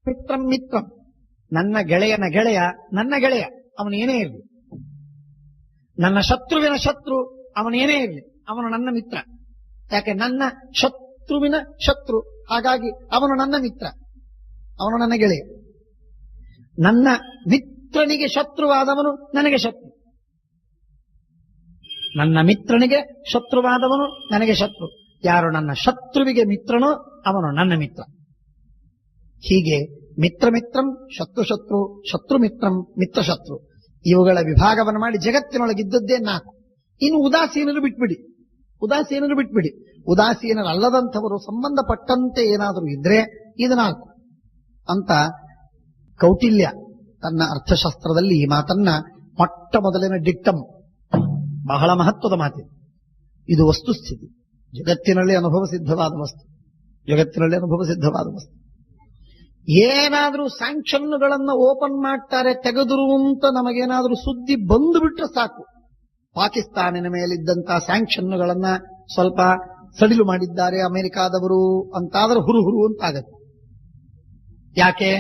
ಮಿತ್ರಂ ಮಿತ್ರಂ, ನನ್ನ ಗೆಳೆಯನ ಗೆಳೆಯ ನನ್ನ ಗೆಳೆಯ, ಅವನೇನೇ ಇರಲಿ. ನನ್ನ ಶತ್ರುವಿನ ಶತ್ರು ಅವನೇನೇ ಇರಲಿ, ಅವನು ನನ್ನ ಮಿತ್ರ. ಯಾಕೆ? ನನ್ನ ಶತ್ರುವಿನ ಶತ್ರು, ಹಾಗಾಗಿ ಅವನು ನನ್ನ ಮಿತ್ರ, ಅವನು ನನ್ನ ಗೆಳೆಯ. ನನ್ನ ಮಿತ್ರನಿಗೆ ಶತ್ರುವಾದವನು ನನಗೆ ಶತ್ರು, ನನ್ನ ಮಿತ್ರನಿಗೆ ಶತ್ರುವಾದವನು ನನಗೆ ಶತ್ರು. ಯಾರು ನನ್ನ ಶತ್ರುವಿಗೆ ಮಿತ್ರನೋ ಅವನು ನನ್ನ ಮಿತ್ರ. ಹೀಗೆ ಮಿತ್ರ ಮಿತ್ರಂ, ಶತ್ರು ಶತ್ರು, ಶತ್ರು ಮಿತ್ರಂ, ಮಿತ್ರ ಶತ್ರು, ಇವುಗಳ ವಿಭಾಗವನ್ನು ಮಾಡಿ ಜಗತ್ತಿನೊಳಗಿದ್ದದ್ದೇ 4. ಇನ್ನು ಉದಾಸೀನರು ಬಿಟ್ಬಿಡಿ, ಉದಾಸೀನರು ಬಿಟ್ಬಿಡಿ. ಉದಾಸೀನರಲ್ಲದಂಥವರು ಸಂಬಂಧಪಟ್ಟಂತೆ ಏನಾದರೂ ಇದ್ರೆ ಇದು 4 ಅಂತ ಕೌಟಿಲ್ಯ ತನ್ನ ಅರ್ಥಶಾಸ್ತ್ರದಲ್ಲಿ ಈ ಮಾತನ್ನ ಮೊಟ್ಟ ಮೊದಲಿನ ಡಿಕ್ಟಮ್, ಬಹಳ ಮಹತ್ವದ ಮಾತಿದೆ. ಇದು ವಸ್ತುಸ್ಥಿತಿ, ಜಗತ್ತಿನಲ್ಲಿ ಅನುಭವ ಸಿದ್ಧವಾದ ವಸ್ತು, ಜಗತ್ತಿನಲ್ಲಿ ಅನುಭವ ಸಿದ್ಧವಾದ ವಸ್ತು. ಏನಾದ್ರೂ ಸ್ಯಾಂಕ್ಷನ್ಗಳನ್ನು ಓಪನ್ ಮಾಡ್ತಾರೆ ತೆಗೆದರು ಅಂತ ನಮಗೇನಾದ್ರೂ ಸುದ್ದಿ ಬಂದು ಬಿಟ್ರೆ ಸಾಕು, ಪಾಕಿಸ್ತಾನಿನ ಮೇಲಿದ್ದಂತಹ ಸ್ಯಾಂಕ್ಷನ್ಗಳನ್ನ ಸ್ವಲ್ಪ ಸಡಿಲು ಮಾಡಿದ್ದಾರೆ ಅಮೆರಿಕಾದವರು ಅಂತಾದ್ರೆ ಹುರು ಅಂತಾಗತ್ತೆ. ಯಾಕೆ?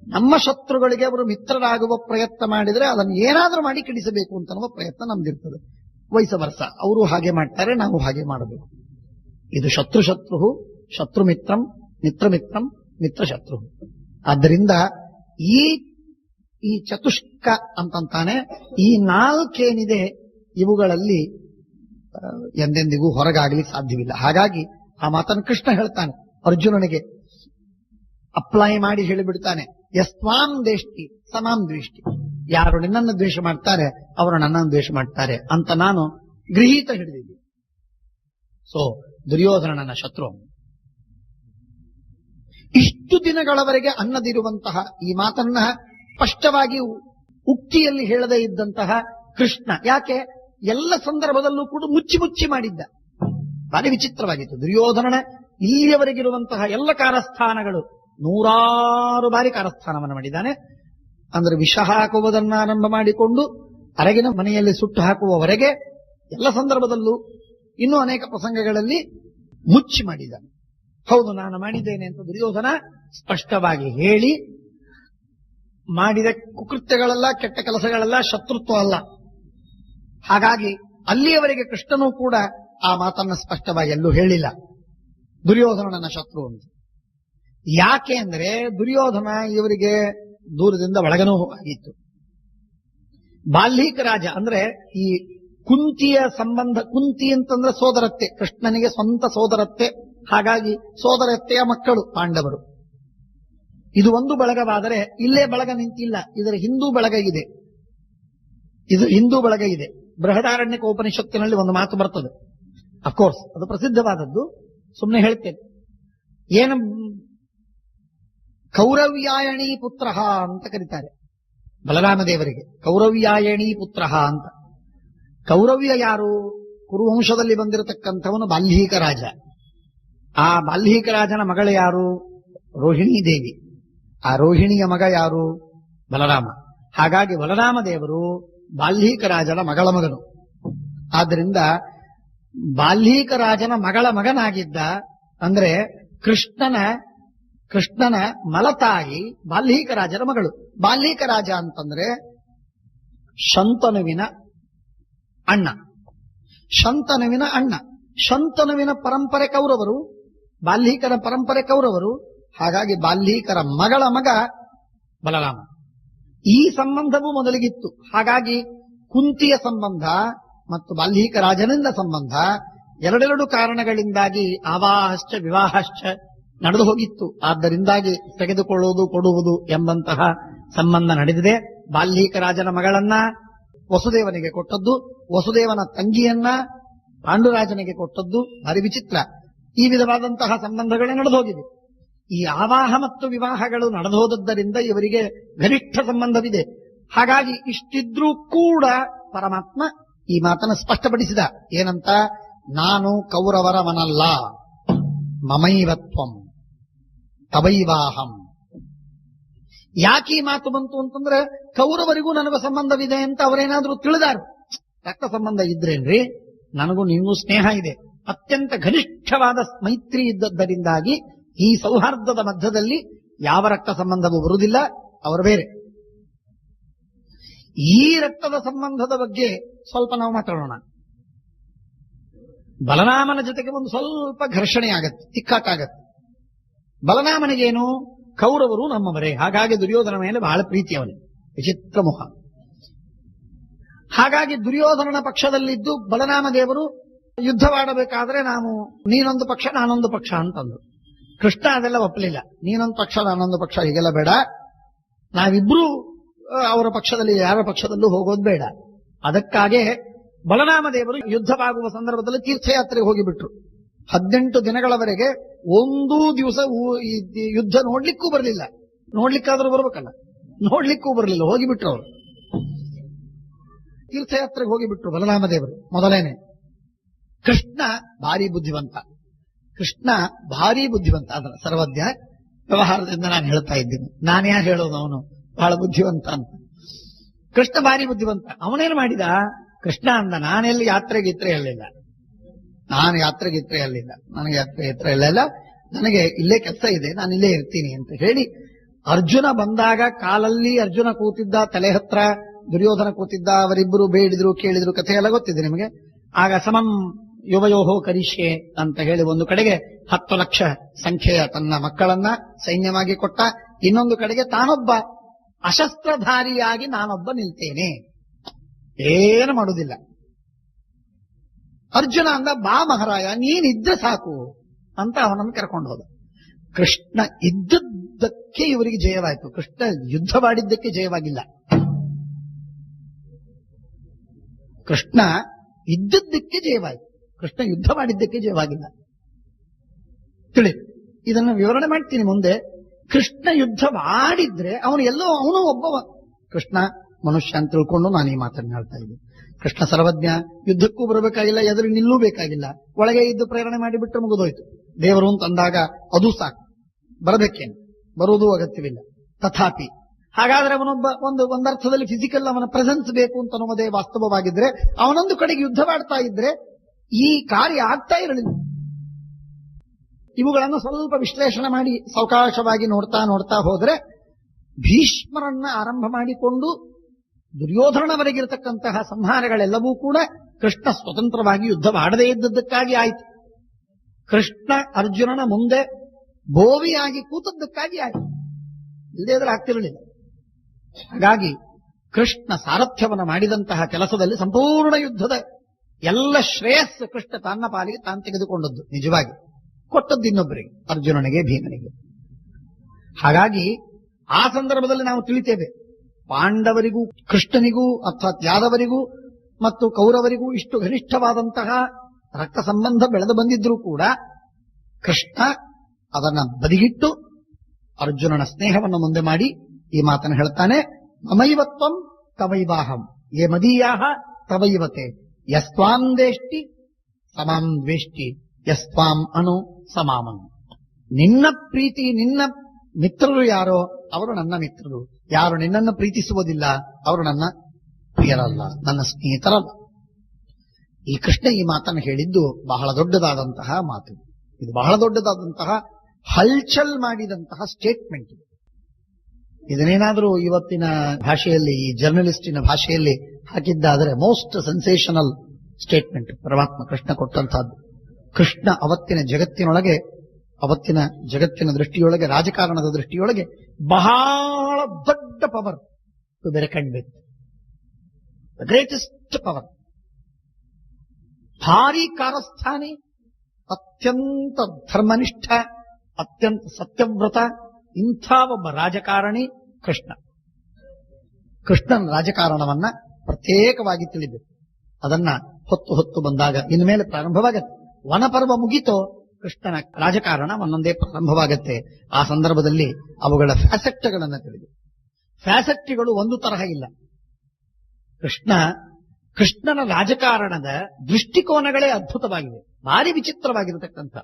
ನಮ್ಮ ಶತ್ರುಗಳಿಗೆ ಅವರು ಮಿತ್ರರಾಗುವ ಪ್ರಯತ್ನ ಮಾಡಿದ್ರೆ ಅದನ್ನು ಏನಾದ್ರೂ ಮಾಡಿ ಕೆಡಿಸಬೇಕು ಅಂತ ಅನ್ನುವ ಪ್ರಯತ್ನ ನಮ್ದಿರ್ತದೆ. ವಯಸ್ಸ ವರ್ಷ ಅವರು ಹಾಗೆ ಮಾಡ್ತಾರೆ, ನಾವು ಹಾಗೆ ಮಾಡಬೇಕು. ಇದು ಶತ್ರು ಶತ್ರು, ಶತ್ರು ಮಿತ್ರಂ, ಮಿತ್ರ ಮಿತ್ರಂ, ಮಿತ್ರ ಶತ್ರು. ಆದ್ದರಿಂದ ಈ ಚತುಷ್ಕ ಅಂತಂತಾನೆ ಈ 4 ಏನಿದೆ ಇವುಗಳಲ್ಲಿ ಎಂದೆಂದಿಗೂ ಹೊರಗಾಗಲಿಕ್ಕೆ ಸಾಧ್ಯವಿಲ್ಲ. ಹಾಗಾಗಿ ಆ ಮಾತನ್ನು ಕೃಷ್ಣ ಹೇಳ್ತಾನೆ ಅರ್ಜುನನಿಗೆ, ಅಪ್ಲೈ ಮಾಡಿ ಹೇಳಿಬಿಡ್ತಾನೆ, ಯಸ್ವಾಂ ದೇಷ್ಟಿ ಸಮಾಂ ದ್ವೇಷ್ಟಿ. ಯಾರು ನಿನ್ನನ್ನು ದ್ವೇಷ ಮಾಡ್ತಾರೆ ಅವರು ನನ್ನನ್ನು ದ್ವೇಷ ಮಾಡ್ತಾರೆ ಅಂತ ನಾನು ಗೃಹೀತ ಹಿಡಿದಿದ್ದೆ. ಸೊ ದುರ್ಯೋಧನ ನನ್ನ ಶತ್ರು. ಇಷ್ಟು ದಿನಗಳವರೆಗೆ ಅನ್ನದಿರುವಂತಹ ಈ ಮಾತನ್ನ ಸ್ಪಷ್ಟವಾಗಿ ಉಕ್ತಿಯಲ್ಲಿ ಹೇಳದೇ ಇದ್ದಂತಹ ಕೃಷ್ಣ ಯಾಕೆ ಎಲ್ಲ ಸಂದರ್ಭದಲ್ಲೂ ಕೂಡ ಮುಚ್ಚಿ ಮುಚ್ಚಿ ಮಾಡಿದ್ದ? ಭಾರಿ ವಿಚಿತ್ರವಾಗಿತ್ತು. ದುರ್ಯೋಧನನ ಇಲ್ಲಿಯವರೆಗಿರುವಂತಹ ಎಲ್ಲ ಕಾರಸ್ಥಾನಗಳು 100 ಬಾರಿ ಕಾರಸ್ಥಾನವನ್ನು ಮಾಡಿದ್ದಾನೆ. ಅಂದ್ರೆ ವಿಷ ಹಾಕುವುದನ್ನು ಆರಂಭ ಮಾಡಿಕೊಂಡು ಅರಗಿನ ಮನೆಯಲ್ಲಿ ಸುಟ್ಟು ಹಾಕುವವರೆಗೆ ಎಲ್ಲ ಸಂದರ್ಭದಲ್ಲೂ ಇನ್ನೂ ಅನೇಕ ಪ್ರಸಂಗಗಳಲ್ಲಿ ಮುಚ್ಚಿ ಮಾಡಿದ್ದಾನೆ. ಹೌದು, ನಾನು ಮಾಡಿದ್ದೇನೆ ಅಂತ ದುರ್ಯೋಧನ ಸ್ಪಷ್ಟವಾಗಿ ಹೇಳಿ, ಮಾಡಿದ ಕುಕೃತ್ಯಗಳೆಲ್ಲ, ಕೆಟ್ಟ ಕೆಲಸಗಳೆಲ್ಲ ಶತ್ರುತ್ವ ಅಲ್ಲ. ಹಾಗಾಗಿ ಅಲ್ಲಿಯವರೆಗೆ ಕೃಷ್ಣನೂ ಕೂಡ ಆ ಮಾತನ್ನ ಸ್ಪಷ್ಟವಾಗಿ ಎಲ್ಲೂ ಹೇಳಿಲ್ಲ, ದುರ್ಯೋಧನ ನನ್ನ ಶತ್ರು ಅಂತ. ಯಾಕೆ ಅಂದ್ರೆ ದುರ್ಯೋಧನ ಇವರಿಗೆ ದೂರದಿಂದ ಒಳಗನೂ ಆಗಿತ್ತು. ಬಾಲ್ಮೀಕ ರಾಜ ಅಂದ್ರೆ ಈ ಕುಂತಿಯ ಸಂಬಂಧ, ಕುಂತಿ ಅಂತಂದ್ರೆ ಸೋದರತ್ತೆ, ಕೃಷ್ಣನಿಗೆ ಸ್ವಂತ ಸೋದರತ್ತೆ. ಹಾಗಾಗಿ ಸೋದರತ್ತೆಯ ಮಕ್ಕಳು ಪಾಂಡವರು. ಇದು ಒಂದು ಬಳಗವಾದರೆ ಇಲ್ಲೇ ಬಳಗ ನಿಂತಿಲ್ಲ, ಇದರ ಹಿಂದೂ ಬಳಗ ಇದೆ. ಇದು ಹಿಂದೂ ಬಳಗ ಇದೆ. ಬೃಹದಾರಣ್ಯಕ ಉಪನಿಷತ್ತಿನಲ್ಲಿ ಒಂದು ಮಾತು ಬರ್ತದೆ, ಅಫ್ಕೋರ್ಸ್ ಅದು ಪ್ರಸಿದ್ಧವಾದದ್ದು, ಸುಮ್ಮನೆ ಹೇಳ್ತೇನೆ. ಏನು ಕೌರವ್ಯಾಯಣಿ ಪುತ್ರ ಅಂತ ಕರೀತಾರೆ ಬಲರಾಮದೇವರಿಗೆ, ಕೌರವ್ಯಾಯಣಿ ಪುತ್ರ ಅಂತ. ಕೌರವ್ಯ ಯಾರು? ಕುರುವಂಶದಲ್ಲಿ ಬಂದಿರತಕ್ಕಂಥವನು ಬಾಲ್ಮೀಕ ರಾಜ. ಆ ಬಾಲ್ಮೀಕ ರಾಜನ ಮಗಳು ಯಾರು? ರೋಹಿಣಿ ದೇವಿ. ಆ ರೋಹಿಣಿಯ ಮಗ ಯಾರು? ಬಲರಾಮ. ಹಾಗಾಗಿ ಬಲರಾಮ ದೇವರು ಬಾಲ್ಮೀಕ ರಾಜನ ಮಗಳ ಮಗನು. ಆದ್ದರಿಂದ ಬಾಲ್ಮೀಕ ರಾಜನ ಮಗಳ ಮಗನಾಗಿದ್ದ ಅಂದ್ರೆ ಕೃಷ್ಣನ ಮಲತಾಯಿ ಬಾಲ್ಮೀಕ ರಾಜನ ಮಗಳು. ಬಾಲ್ಮೀಕ ರಾಜ ಅಂತಂದ್ರೆ ಶಂತನುವಿನ ಅಣ್ಣ, ಶಂತನುವಿನ ಅಣ್ಣ. ಶಂತನುವಿನ ಪರಂಪರೆ ಕೌರವರು, ಬಾಲ್ಮೀಕರ ಪರಂಪರೆ ಕೌರವರು. ಹಾಗಾಗಿ ಬಾಲ್ಮೀಕರ ಮಗಳ ಮಗ ಬಲರಾಮ. ಈ ಸಂಬಂಧವೂ ಮೊದಲಿಗಿತ್ತು. ಹಾಗಾಗಿ ಕುಂತಿಯ ಸಂಬಂಧ ಮತ್ತು ಬಾಲ್ಮೀಕ ರಾಜನಿಂದ ಸಂಬಂಧ ಎರಡೆರಡು ಕಾರಣಗಳಿಂದಾಗಿ ಆವಾಹಶ್ಚ ವಿವಾಹಶ್ಚ ನಡೆದು ಹೋಗಿತ್ತು. ಆದ್ದರಿಂದಾಗಿ ತೆಗೆದುಕೊಳ್ಳುವುದು ಕೊಡುವುದು ಎಂಬಂತಹ ಸಂಬಂಧ ನಡೆದಿದೆ. ಬಾಲ್ಮೀಕ ರಾಜನ ಮಗಳನ್ನ ವಸುದೇವನಿಗೆ ಕೊಟ್ಟದ್ದು, ವಸುದೇವನ ತಂಗಿಯನ್ನ ಪಾಂಡುರಾಜನಿಗೆ ಕೊಟ್ಟದ್ದು. ಭಾರಿ ವಿಚಿತ್ರ. ಈ ವಿಧವಾದಂತಹ ಸಂಬಂಧಗಳೇ ನಡೆದು ಹೋಗಿದೆ. ಈ ಆವಾಹ ಮತ್ತು ವಿವಾಹಗಳು ನಡೆದು ಹೋದದ್ದರಿಂದ ಇವರಿಗೆ ಗರಿಷ್ಠ ಸಂಬಂಧವಿದೆ. ಹಾಗಾಗಿ ಇಷ್ಟಿದ್ರೂ ಕೂಡ ಪರಮಾತ್ಮ ಈ ಮಾತನ್ನು ಸ್ಪಷ್ಟಪಡಿಸಿದ. ಏನಂತ? ನಾನು ಕೌರವರವನಲ್ಲ, ಮಮೈವತ್ವಂ ತವೈವಾಹಂ. ಯಾಕೆ ಈ ಮಾತು ಬಂತು ಅಂತಂದ್ರೆ ಕೌರವರಿಗೂ ನನಗೂ ಸಂಬಂಧವಿದೆ ಅಂತ ಅವರೇನಾದ್ರೂ ತಿಳಿದಾರು. ರಕ್ತ ಸಂಬಂಧ ಇದ್ರೇನ್ರಿ, ನನಗೂ ನಿಮಗೂ ಸ್ನೇಹ ಇದೆ, ಅತ್ಯಂತ ಘನಿಷ್ಠವಾದ ಮೈತ್ರಿ ಇದ್ದದ್ದರಿಂದಾಗಿ ಈ ಸೌಹಾರ್ದದ ಮಧ್ಯದಲ್ಲಿ ಯಾವ ರಕ್ತ ಸಂಬಂಧವೂ ಬರುವುದಿಲ್ಲ, ಅವರು ಬೇರೆ. ಈ ರಕ್ತದ ಸಂಬಂಧದ ಬಗ್ಗೆ ಸ್ವಲ್ಪ ನಾವು ಮಾತಾಡೋಣ. ಬಲರಾಮನ ಜೊತೆಗೆ ಒಂದು ಸ್ವಲ್ಪ ಘರ್ಷಣೆ ಆಗತ್ತೆ, ತಿಕ್ಕಾಟ ಆಗತ್ತೆ. ಬಲರಾಮನಿಗೇನು, ಕೌರವರು ನಮ್ಮವರೇ, ಹಾಗಾಗಿ ದುರ್ಯೋಧನ ಮೇಲೆ ಬಹಳ ಪ್ರೀತಿ ಅವನಿಗೆ, ವಿಚಿತ್ರ ಮುಖ. ಹಾಗಾಗಿ ದುರ್ಯೋಧನನ ಪಕ್ಷದಲ್ಲಿದ್ದು ಬಲರಾಮ ದೇವರು ಯುದ್ಧವಾಡಬೇಕಾದ್ರೆ ನೀನೊಂದು ಪಕ್ಷ ನಾನೊಂದು ಪಕ್ಷ ಅಂತಂದ್ರು. ಕೃಷ್ಣ ಅದೆಲ್ಲ ಒಪ್ಪಲಿಲ್ಲ. ನೀನೊಂದು ಪಕ್ಷ ನಾನೊಂದು ಪಕ್ಷ ಹೀಗೆಲ್ಲ ಬೇಡ, ನಾವಿಬ್ರು ಅವರ ಪಕ್ಷದಲ್ಲಿ ಯಾರ ಪಕ್ಷದಲ್ಲೂ ಹೋಗೋದು ಬೇಡ. ಅದಕ್ಕಾಗೆ ಬಲರಾಮ ದೇವರು ಯುದ್ಧವಾಗುವ ಸಂದರ್ಭದಲ್ಲಿ ತೀರ್ಥಯಾತ್ರೆಗೆ ಹೋಗಿಬಿಟ್ರು. 18 ದಿನಗಳವರೆಗೆ ಒಂದೂ ದಿವಸ ಯುದ್ಧ ನೋಡ್ಲಿಕ್ಕೂ ಬರಲಿಲ್ಲ. ನೋಡ್ಲಿಕ್ಕಾದ್ರೂ ಬರ್ಬೇಕಲ್ಲ, ನೋಡ್ಲಿಕ್ಕೂ ಬರಲಿಲ್ಲ, ಹೋಗಿಬಿಟ್ರು ಅವರು. ತೀರ್ಥಯಾತ್ರೆಗೆ ಹೋಗಿಬಿಟ್ರು ಬಲರಾಮ ದೇವರು ಮೊದಲೇನೆ. ಕೃಷ್ಣ ಭಾರಿ ಬುದ್ಧಿವಂತ. ಅದರ ಸರ್ವಜ್ಞ. ವ್ಯವಹಾರದಿಂದ ನಾನು ಹೇಳ್ತಾ ಇದ್ದೀನಿ, ನಾನು ಯಾರು ಹೇಳೋದು ಅವನು ಬಹಳ ಬುದ್ಧಿವಂತ ಅಂತ. ಕೃಷ್ಣ ಭಾರಿ ಬುದ್ಧಿವಂತ. ಅವನೇನು ಮಾಡಿದ, ಕೃಷ್ಣ ಅಂದ, ನಾನೆಲ್ಲಿ ಯಾತ್ರೆಗಿತ್ರೆ ಹೇಳಲಿಲ್ಲ, ನನಗೆ ಯಾತ್ರೆ ಇರಲಿಲ್ಲ, ನನಗೆ ಇಲ್ಲೇ ಕೆಲಸ ಇದೆ, ನಾನು ಇಲ್ಲೇ ಇರ್ತೀನಿ ಅಂತ ಹೇಳಿ ಅರ್ಜುನ ಬಂದಾಗ ಕಾಲಲ್ಲಿ ಅರ್ಜುನ ಕೂತಿದ್ದ, ತಲೆ ಹತ್ರ ದುರ್ಯೋಧನ ಕೂತಿದ್ದ, ಅವರಿಬ್ಬರು ಬೇಡಿದ್ರು ಕೇಳಿದ್ರು, ಕಥೆ ಎಲ್ಲ ಗೊತ್ತಿದೆ ನಿಮಗೆ. ಆಗ ಸಮಂ ಯುವಯೋಹೋ ಕರಿಷ್ಯೆ ಅಂತ ಹೇಳಿ ಒಂದು ಕಡೆಗೆ 10 ಲಕ್ಷ ಸಂಖ್ಯೆಯ ತನ್ನ ಮಕ್ಕಳನ್ನ ಸೈನ್ಯವಾಗಿ ಕೊಟ್ಟ, ಇನ್ನೊಂದು ಕಡೆಗೆ ತಾನೊಬ್ಬ ಅಶಸ್ತ್ರಧಾರಿಯಾಗಿ ನಾನೊಬ್ಬ ನಿಲ್ತೇನೆ, ಏನು ಮಾಡುವುದಿಲ್ಲ. ಅರ್ಜುನ ಅಂದ, ಬಾ ಮಹಾರಾಯ, ನೀನಿದ್ರೆ ಸಾಕು ಅಂತ ಅವನನ್ನು ಕರ್ಕೊಂಡು ಹೋದ. ಕೃಷ್ಣ ಇದ್ದದ್ದಕ್ಕೆ ಇವರಿಗೆ ಜಯವಾಯಿತು. ಕೃಷ್ಣ ಯುದ್ಧ ಮಾಡಿದ್ದಕ್ಕೆ ಜಯವಾಗಿಲ್ಲ. ಕೃಷ್ಣ ಇದ್ದದ್ದಕ್ಕೆ ಜಯವಾಯಿತು, ಕೃಷ್ಣ ಯುದ್ಧ ಮಾಡಿದ್ದಕ್ಕೆ ಜಯವಾಗಿಲ್ಲ. ತಿಳಿ, ಇದನ್ನು ವಿವರಣೆ ಮಾಡ್ತೀನಿ ಮುಂದೆ. ಕೃಷ್ಣ ಯುದ್ಧ ಮಾಡಿದ್ರೆ ಅವನು ಒಬ್ಬವ. ಕೃಷ್ಣ ಮನುಷ್ಯ ಅಂತ ತಿಳ್ಕೊಂಡು ನಾನು ಈ ಮಾತನ್ನು ಹೇಳ್ತಾ ಇದ್ದೀನಿ. ಕೃಷ್ಣ ಸರ್ವಜ್ಞ, ಯುದ್ಧಕ್ಕೂ ಬರಬೇಕಾಗಿಲ್ಲ, ಎದುರು ನಿಲ್ಲೂ ಬೇಕಾಗಿಲ್ಲ, ಒಳಗೆ ಇದ್ದು ಪ್ರೇರಣೆ ಮಾಡಿಬಿಟ್ರೆ ಮುಗಿದೋಯ್ತು. ದೇವರು ಅಂತಂದಾಗ ಅದು ಸಾಕು, ಬರಬೇಕೇನು, ಬರುವುದೂ ಅಗತ್ಯವಿಲ್ಲ. ತಥಾಪಿ ಹಾಗಾದ್ರೆ ಅವನೊಬ್ಬ ಒಂದರ್ಥದಲ್ಲಿ ಫಿಸಿಕಲ್ ಅವನ ಪ್ರೆಸೆನ್ಸ್ ಬೇಕು ಅಂತ ಅನ್ನೋದೇ ವಾಸ್ತವವಾಗಿದ್ರೆ, ಅವನೊಂದು ಕಡೆಗೆ ಯುದ್ಧ ಮಾಡ್ತಾ ಇದ್ರೆ ಈ ಕಾರ್ಯ ಆಗ್ತಾ ಇರಲಿಲ್ಲ. ಇವುಗಳನ್ನು ಸ್ವಲ್ಪ ವಿಶ್ಲೇಷಣೆ ಮಾಡಿ ಸಾವಕಾಶವಾಗಿ ನೋಡ್ತಾ ಹೋದ್ರೆ, ಭೀಷ್ಮರನ್ನ ಆರಂಭ ಮಾಡಿಕೊಂಡು ದುರ್ಯೋಧನವರೆಗಿರತಕ್ಕಂತಹ ಸಂಹಾರಗಳೆಲ್ಲವೂ ಕೂಡ ಕೃಷ್ಣ ಸ್ವತಂತ್ರವಾಗಿ ಯುದ್ಧ ಮಾಡದೇ ಇದ್ದದ್ದಕ್ಕಾಗಿ ಆಯಿತು. ಕೃಷ್ಣ ಅರ್ಜುನನ ಮುಂದೆ ಬೋವಿಯಾಗಿ ಕೂತದ್ದಕ್ಕಾಗಿ ಆಯಿತು, ಇಲ್ಲದೇ ಇದ್ರೆ ಆಗ್ತಿರಲಿಲ್ಲ. ಹಾಗಾಗಿ ಕೃಷ್ಣ ಸಾರಥ್ಯವನ್ನು ಮಾಡಿದಂತಹ ಕೆಲಸದಲ್ಲಿ ಸಂಪೂರ್ಣ ಯುದ್ಧದ ಎಲ್ಲ ಶ್ರೇಯಸ್ಸು ಕೃಷ್ಣ ತನ್ನ ಪಾಲಿಗೆ ತಾನು ತೆಗೆದುಕೊಂಡದ್ದು. ನಿಜವಾಗಿ ಕೊಟ್ಟದ್ದು ಇನ್ನೊಬ್ಬರಿಗೆ, ಅರ್ಜುನನಿಗೆ, ಭೀಮನಿಗೆ. ಹಾಗಾಗಿ ಆ ಸಂದರ್ಭದಲ್ಲಿ ನಾವು ತಿಳಿತೇವೆ, ಪಾಂಡವರಿಗೂ ಕೃಷ್ಣನಿಗೂ ಅರ್ಥಾತ್ ಯಾದವರಿಗೂ ಮತ್ತು ಕೌರವರಿಗೂ ಇಷ್ಟು ಘನಿಷ್ಠವಾದಂತಹ ರಕ್ತ ಸಂಬಂಧ ಬೆಳೆದು ಬಂದಿದ್ರೂ ಕೂಡ ಕೃಷ್ಣ ಅದನ್ನ ಬದಿಗಿಟ್ಟು ಅರ್ಜುನನ ಸ್ನೇಹವನ್ನು ಮುಂದೆ ಮಾಡಿ ಈ ಮಾತನ್ನು ಹೇಳ್ತಾನೆ. ಮಮೈವತ್ವಂ ತವೈವಾಹಂ ಯೇ ಮದೀಯಾಹ ತವೈವತೆ ಯಸ್ತ್ವಾಂ ದೇಷ್ಟಿ ಸಮಾಂ ದ್ವೇಷ್ಟಿ ಯಸ್ತ್ವಾಂ ಅನು ಸಮಾಮನು. ನಿನ್ನ ಪ್ರೀತಿ, ನಿನ್ನ ಮಿತ್ರರು ಯಾರೋ ಅವರು ನನ್ನ ಮಿತ್ರರು, ಯಾರು ನಿನ್ನನ್ನು ಪ್ರೀತಿಸುವುದಿಲ್ಲ ಅವರು ನನ್ನ ಪ್ರಿಯರಲ್ಲ, ನನ್ನ ಸ್ನೇಹಿತರಲ್ಲ. ಈ ಕೃಷ್ಣ ಈ ಮಾತನ್ನು ಹೇಳಿದ್ದು ಬಹಳ ದೊಡ್ಡದಾದಂತಹ ಮಾತು. ಇದು ಬಹಳ ದೊಡ್ಡದಾದಂತಹ ಹಲ್ಚಲ್ ಮಾಡಿದಂತಹ ಸ್ಟೇಟ್ಮೆಂಟ್. ಇದನ್ನೇನಾದರೂ ಇವತ್ತಿನ ಭಾಷೆಯಲ್ಲಿ, ಈ ಜರ್ನಲಿಸ್ಟಿನ ಭಾಷೆಯಲ್ಲಿ ಹಾಕಿದ್ದಾದರೆ ಮೋಸ್ಟ್ ಸೆನ್ಸೇಷನಲ್ ಸ್ಟೇಟ್ಮೆಂಟ್ ಪರಮಾತ್ಮ ಕೃಷ್ಣ ಕೊಟ್ಟಂತಹದ್ದು. ಕೃಷ್ಣ ಅವತ್ತಿನ ಜಗತ್ತಿನ ದೃಷ್ಟಿಯೊಳಗೆ, ರಾಜಕಾರಣದ ದೃಷ್ಟಿಯೊಳಗೆ ಬಹಳ ದೊಡ್ಡ power to be reckoned with, the greatest power. ಭಾರಿ ಕಾರಸ್ಥಾನಿ, ಅತ್ಯಂತ ಧರ್ಮನಿಷ್ಠ, ಅತ್ಯಂತ ಸತ್ಯವ್ರತ, ಇಂಥ ಒಬ್ಬ ರಾಜಕಾರಣಿ ಕೃಷ್ಣ. ಕೃಷ್ಣನ ರಾಜಕಾರಣವನ್ನ ಪ್ರತ್ಯೇಕವಾಗಿ ತಿಳಿಬೇಕು. ಅದನ್ನ ಹೊತ್ತು ಬಂದಾಗ ಇನ್ಮೇಲೆ ಪ್ರಾರಂಭವಾಗತ್ತೆ. ವನಪರ್ವ ಮುಗಿತೋ ಕೃಷ್ಣನ ರಾಜಕಾರಣ ಒಂದೊಂದೇ ಪ್ರಾರಂಭವಾಗತ್ತೆ. ಆ ಸಂದರ್ಭದಲ್ಲಿ ಅವುಗಳ ಫ್ಯಾಸೆಟ್ಗಳನ್ನು ತಿಳಿದು, ಫ್ಯಾಸೆಟ್ಗಳು ಒಂದು ತರಹ ಇಲ್ಲ. ಕೃಷ್ಣನ ರಾಜಕಾರಣದ ದೃಷ್ಟಿಕೋನಗಳೇ ಅದ್ಭುತವಾಗಿವೆ, ಭಾರಿ ವಿಚಿತ್ರವಾಗಿರತಕ್ಕಂಥ